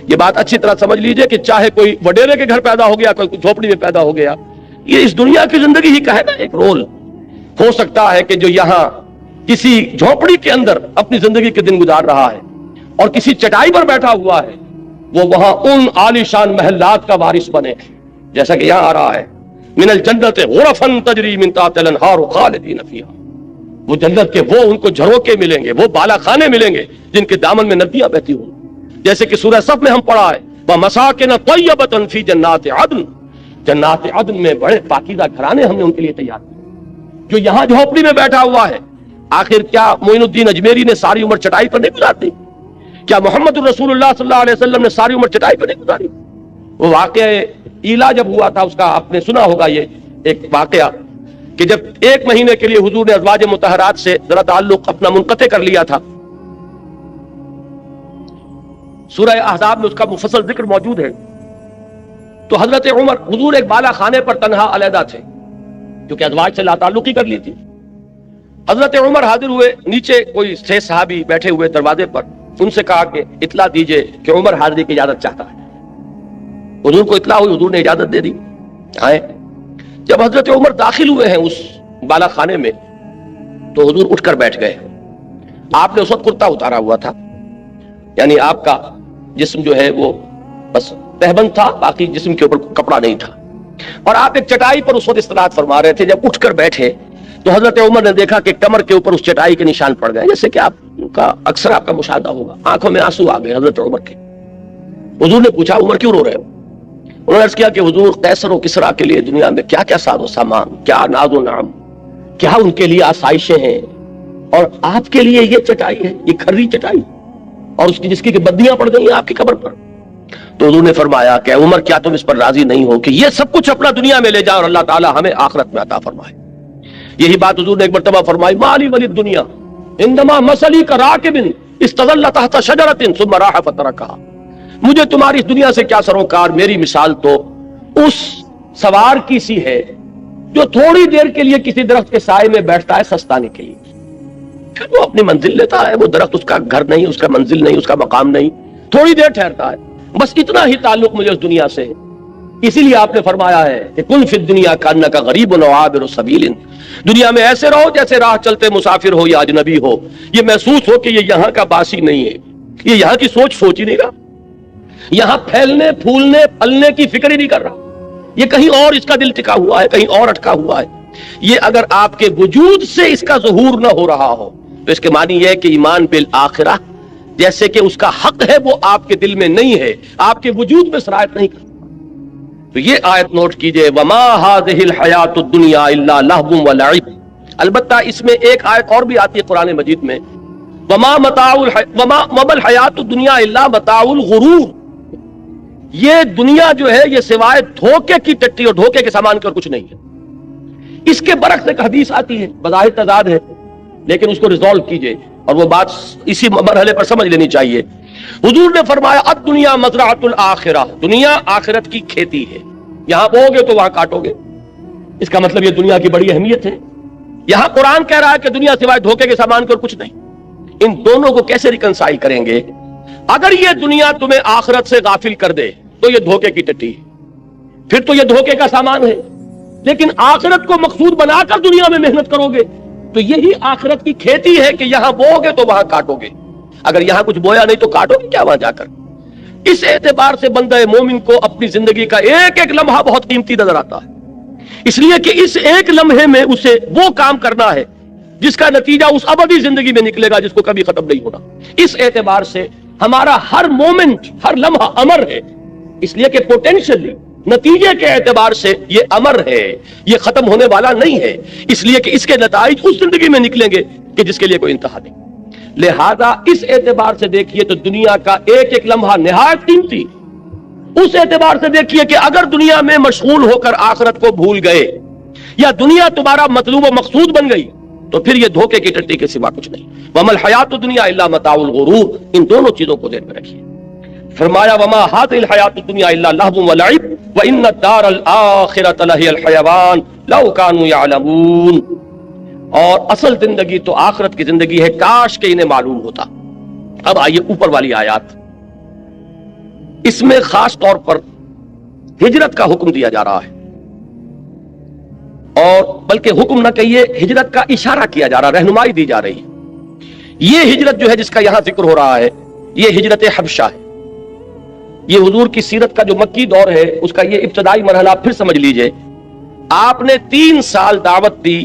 Speaker 1: یہ بات اچھی طرح سمجھ لیجئے کہ چاہے کوئی وڈیرے کے گھر پیدا ہو گیا, کوئی جھوپڑی میں پیدا ہو گیا, یہ اس دنیا کی زندگی ہی کا ہے نا ایک رول. ہو سکتا ہے کہ جو یہاں کسی جھوپڑی کے اندر اپنی زندگی کے دن گزار رہا ہے اور کسی چٹائی پر بیٹھا ہوا ہے, وہ وہاں ان عالی شان محلات کا وارث بنے جیسا کہ یہاں آ رہا ہے من الجنت غرفا تجری من تحتها الانہار خالدین فیہا. وہ جنت کے وہ ان کو جھروکے ملیں گے, وہ بالا خانے ملیں گے جن کے دامن میں ندیاں بہتی ہوں, جیسے کہ سورہ صف میں ہم پڑھا ہے وَمَسَاكِنَ طَيِّبَةً فِي جَنَّاتِ عَدْنٍ, جنات عدن میں بڑے پاکیزہ گھرانے ہم نے ان کے لیے تیار کیے. جو یہاں جھوپڑی میں بیٹھا ہوا ہے, آخر کیا معین الدین اجمیری نے ساری عمر چٹائی پر نہیں گزار دی؟ کیا محمد الرسول اللہ صلی اللہ علیہ وسلم نے ساری عمر چٹائی پر نہیں گزاری؟ وہ واقعہ ایلا جب ہوا تھا اس کا آپ نے سنا ہوگا, یہ ایک واقعہ کہ جب 1 مہینے کے لیے حضور نے ازواج مطہرات سے ذرا تعلق اپنا منقطع کر لیا تھا. سورہ احزاب میں اس کا مفصل ذکر موجود ہے. تو حضرت عمر, حضور ایک بالا خانے پر تنہا علیحدہ تھے کیونکہ ازواج سے لا تعلقی کر لی تھی. حضرت عمر حاضر ہوئے, نیچے کوئی 6 صحابی بیٹھے ہوئے دروازے پر, ان سے کہا کہ اطلاع دیجئے کہ عمر حاضری کی اجازت چاہتا ہے. حضور کو اطلاع ہوئی, حضور نے اجازت دے دی, آئے. جب حضرت عمر داخل ہوئے ہیں اس بالا خانے میں تو حضور اٹھ کر بیٹھ گئے. آپ نے اس وقت کرتا اتارا ہوا تھا, یعنی آپ کا جسم جو ہے وہ بس تہبند تھا, باقی جسم کے اوپر کپڑا نہیں تھا, اور آپ ایک چٹائی پر اس وقت استراحت فرما رہے تھے. جب اٹھ کر بیٹھے تو حضرت عمر نے دیکھا کہ کمر کے اوپر اس چٹائی کے نشان پڑ گئے, جیسے کہ آپ کا اکثر آپ کا مشاہدہ ہوگا. آنکھوں میں آنسو آ گئے حضرت عمر کے. حضور نے پوچھا عمر کیوں رو رہے ہو؟ انہوں نے عرض کیا کہ حضور قیصر و کسریٰ کے لیے دنیا میں کیا کیا ساز و سامان, کیا ناز و نعم, کیا ان کے لیے آسائشیں ہیں, اور آپ کے لیے یہ چٹائی ہے, یہ کھری چٹائی, اور اس کی جس کی بدیاں پڑ گئی ہیں آپ کی قبر پر. تو حضور نے فرمایا کہ عمر کیا تم اس پر راضی نہیں ہو کہ یہ سب کچھ اپنا دنیا میں لے جاؤ اور اللہ تعالی ہمیں آخرت میں عطا فرمائے. یہی بات حضور نے ایک مرتبہ فرمائی مالی ولی الدنیا انما مثلی کراکب استظل تحت شجرۃ ثم راح فترکھا. مجھے تمہاری اس دنیا سے کیا سروکار, میری مثال تو اس سوار کی سی ہے جو تھوڑی دیر کے لیے کسی درخت کے سائے میں بیٹھتا ہے سستانے کے لیے, پھر وہ اپنی منزل لیتا ہے. وہ درخت اس کا گھر نہیں, اس کا منزل نہیں, اس کا مقام نہیں, تھوڑی دیر ٹھہرتا ہے. بس اتنا ہی تعلق مجھے اس دنیا سے ہے. اسی لیے آپ نے فرمایا ہے کہ کن فی الدنیا کانک غریب و عابر سبیل, دنیا میں ایسے رہو جیسے راہ چلتے مسافر ہو یا اجنبی ہو. یہ محسوس ہو کہ یہ یہاں کا باسی نہیں ہے, یہ یہاں کی سوچ ہی نہیں رہا, یہاں پھیلنے پھولنے پلنے کی فکر ہی نہیں کر رہا, یہ کہیں اور اس کا دل ٹکا ہوا ہے, کہیں اور اٹکا ہوا ہے. یہ اگر آپ کے وجود سے اس کا ظہور نہ ہو رہا ہو تو اس کے معنی یہ ہے کہ ایمان بالآخرہ جیسے کہ اس کا حق ہے وہ آپ کے دل میں نہیں ہے, آپ کے وجود میں سرایت نہیں کرتا. تو یہ آیت نوٹ کیجئے وما هذه الحیات الدنیا الا لہو ولعب. البتہ اس میں ایک آیت اور بھی آتی ہے قرآن مجید میں, وما الحیات الدنیا الا متاع الغرور. یہ دنیا جو ہے یہ سوائے دھوکے کی ٹٹی اور دھوکے کے سامان کے اور کچھ نہیں ہے۔ اس کے برعکس ایک حدیث آتی ہے، بظاہر تضاد ہے لیکن اس کو ریزالو کیجئے اور وہ بات اسی مرحلے پر سمجھ لینی چاہیے۔ حضور نے فرمایا الدنیا مزرعۃ الآخرہ، دنیا آخرت کی کھیتی ہے، یہاں بو گے تو وہاں کاٹو گے۔ اس کا مطلب یہ دنیا کی بڑی اہمیت ہے۔ یہاں قرآن کہہ رہا ہے کہ دنیا سوائے دھوکے کے سامان کے اور کچھ نہیں۔ ان دونوں کو کیسے ریکنسائل کریں گے؟ اگر یہ دنیا تمہیں آخرت سے غافل کر دے تو یہ دھوکے کی ٹٹی ہے، پھر تو یہ دھوکے کا سامان ہے۔ لیکن آخرت کو مقصود بنا کر دنیا میں محنت کرو گے تو یہی آخرت کی کھیتی ہے کہ یہاں بو گے تو وہاں کاٹو گے۔ اگر یہاں کچھ بویا نہیں تو کاٹو گے کیا وہاں جا کر؟ اس اعتبار سے بندہ مومن کو اپنی زندگی کا ایک ایک لمحہ بہت قیمتی نظر آتا ہے، اس لیے کہ اس ایک لمحے میں اسے وہ کام کرنا ہے جس کا نتیجہ اس ابدی زندگی میں نکلے گا جس کو کبھی ختم نہیں ہونا۔ اس اعتبار سے ہمارا ہر مومنٹ، ہر لمحہ امر ہے، اس لیے کہ پوٹینشلی نتیجے کے اعتبار سے یہ امر ہے، یہ ختم ہونے والا نہیں ہے، اس لیے کہ اس کے نتائج اس زندگی میں نکلیں گے کہ جس کے لیے کوئی انتہا نہیں۔ لہذا اس اعتبار سے دیکھیے تو دنیا کا ایک ایک لمحہ نہایت قیمتی۔ اس اعتبار سے دیکھیے کہ اگر دنیا میں مشغول ہو کر آخرت کو بھول گئے یا دنیا تمہارا مطلوب و مقصود بن گئی تو پھر یہ دھوکے کی ٹٹی کے سوا کچھ نہیں۔ وَمَا الْحَيَاةُ الدُّنْيَا إِلَّا مَتَاعُ الْغُرُورِ، ان دونوں چیزوں کو ذہن میں رکھیے۔ فرمایا وَمَا هَٰذِهِ الْحَيَاةُ الدُّنْيَا إِلَّا لَهْوٌ وَلَعِبٌ وَإِنَّ الدَّارَ الْآخِرَةَ لَهِيَ الْحَيَوَانُ لَوْ كَانُوا يَعْلَمُونَ، اور اصل زندگی تو آخرت کی زندگی ہے، کاش کہ انہیں معلوم ہوتا۔ اب آئیے اوپر والی آیات، اس میں خاص طور پر ہجرت کا حکم دیا جا رہا ہے، اور بلکہ حکم نہ کہیے ہجرت کا اشارہ کیا جا رہا، رہنمائی دی جا رہی ہے۔ یہ ہجرت جو ہے جس کا یہاں ذکر ہو رہا ہے یہ ہجرت حبشہ ہے۔ یہ حضور کی سیرت کا جو مکی دور ہے اس کا یہ ابتدائی مرحلہ پھر سمجھ لیجئے۔ آپ نے 3 سال دعوت دی،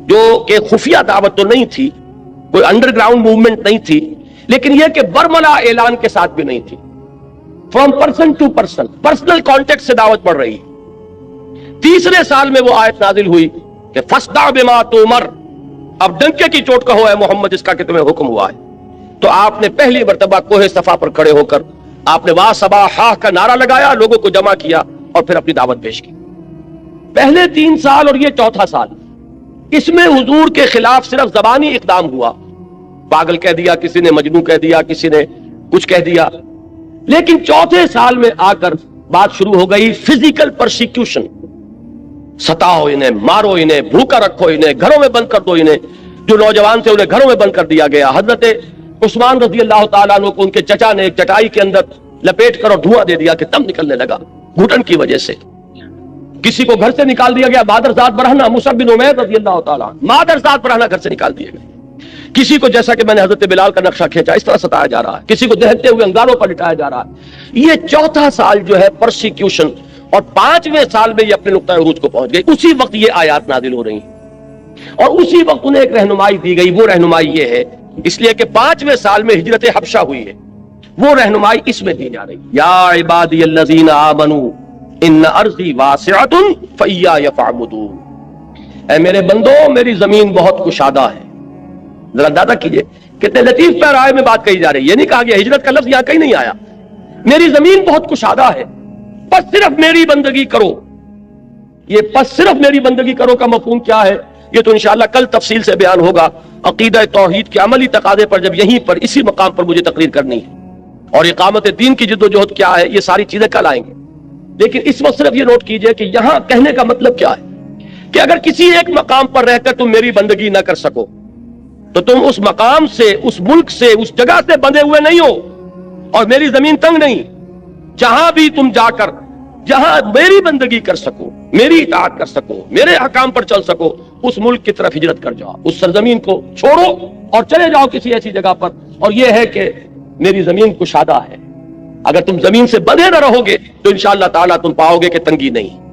Speaker 1: جو کہ خفیہ دعوت تو نہیں تھی، کوئی انڈر گراؤنڈ موومنٹ نہیں تھی، لیکن یہ کہ برملا اعلان کے ساتھ بھی نہیں تھی، from person to person, personal contact سے دعوت پڑھ رہی۔ تیسرے سال میں وہ آیت نازل ہوئی کہ فَاصْدَعْ بِمَا تُؤْمَرْ، اب ڈنکے کی چوٹ کہو اے محمد اس کا کہ تمہیں حکم ہوا ہے۔ تو آپ نے پہلی مرتبہ کوہ صفا پر کھڑے ہو کر آپ نے وا صباحا کا نعرہ لگایا، لوگوں کو جمع کیا اور پھر اپنی دعوت پیش کی۔ پہلے 3 سال اور یہ چوتھا سال، اس میں حضور کے خلاف صرف زبانی اقدام ہوا، پاگل کہہ دیا، کسی نے مجنون کہہ دیا، کسی نے کچھ کہہ دیا۔ لیکن چوتھے سال میں آ کر بات شروع ہو گئی فزیکل پرسیکیوشن، ستاؤ انہیں، مارو انہیں، بھوکا رکھو انہیں، گھروں میں بند کر دو انہیں۔ جو نوجوان تھے انہیں گھروں میں بند کر دیا گیا۔ حضرت عثمان رضی اللہ تعالیٰ عنہ کو ان کے چچا نے ایک چٹائی کے اندر لپیٹ کر اور دھواں دے دیا کہ دم نکلنے لگا گھٹن کی وجہ سے۔ کسی کو گھر سے نکال دیا گیا، مادرزاد برہنہ مصعب بن عمیر رضی اللہ تعالیٰ عنہ، مادرزاد برہنہ گھر سے نکال دیے گئے۔ کسی کو جیسا کہ میں نے حضرت بلال کا نقشہ کھینچا اس طرح ستایا جا رہا ہے، کسی کو دہتے ہوئے انگاروں پر لٹایا جا رہا ہے۔ یہ چوتھا سال جو ہے پرسیکیوشن، اور 5ویں سال میں یہ اپنے نقطہ عروج کو پہنچ گئی۔ اسی وقت یہ آیات نازل ہو رہی ہیں اور اسی وقت انہیں ایک رہنمائی دی گئی۔ وہ رہنمائی یہ ہے، اس لیے کہ 5ویں سال میں ہجرت حبشہ ہوئی ہے، وہ رہنمائی اس میں دی جا رہی۔ یا عبادی الذین آمنوا ان ارضی واسعۃ فایای فاعبدون، اے میرے بندو میری زمین بہت کشادہ ہے۔ ذرا اندازہ کیجئے کتنے لطیف پیرائے میں بات کہی جا رہی ہے۔ یہ نہیں کہا گیا، ہجرت کا لفظ یہاں کہیں نہیں آیا، میری زمین بہت کشادہ ہے، بس صرف میری بندگی کرو۔ یہ بس صرف میری بندگی کرو کا مفہوم کیا ہے یہ تو انشاءاللہ کل تفصیل سے بیان ہوگا۔ عقیدہ توحید کے عملی تقاضے پر جب یہیں پر اسی مقام پر مجھے تقریر کرنی ہے، اور اقامت دین کی جد و جہد کیا ہے، یہ ساری چیزیں کل آئیں گے۔ لیکن اس وقت صرف یہ نوٹ کیجئے کہ یہاں کہنے کا مطلب کیا ہے کہ اگر کسی ایک مقام پر رہ کر تم میری بندگی نہ کر سکو تو تم اس مقام سے، اس ملک سے، اس جگہ سے بندھے ہوئے نہیں ہو، اور میری زمین تنگ نہیں۔ جہاں بھی تم جا کر جہاں میری بندگی کر سکو، میری اطاعت کر سکو، میرے احکام پر چل سکو، اس ملک کی طرف ہجرت کر جاؤ، اس سرزمین کو چھوڑو اور چلے جاؤ کسی ایسی جگہ پر۔ اور یہ ہے کہ میری زمین کشادہ ہے، اگر تم زمین سے بندھے نہ رہو گے تو انشاءاللہ تعالیٰ تم پاؤ گے کہ تنگی نہیں۔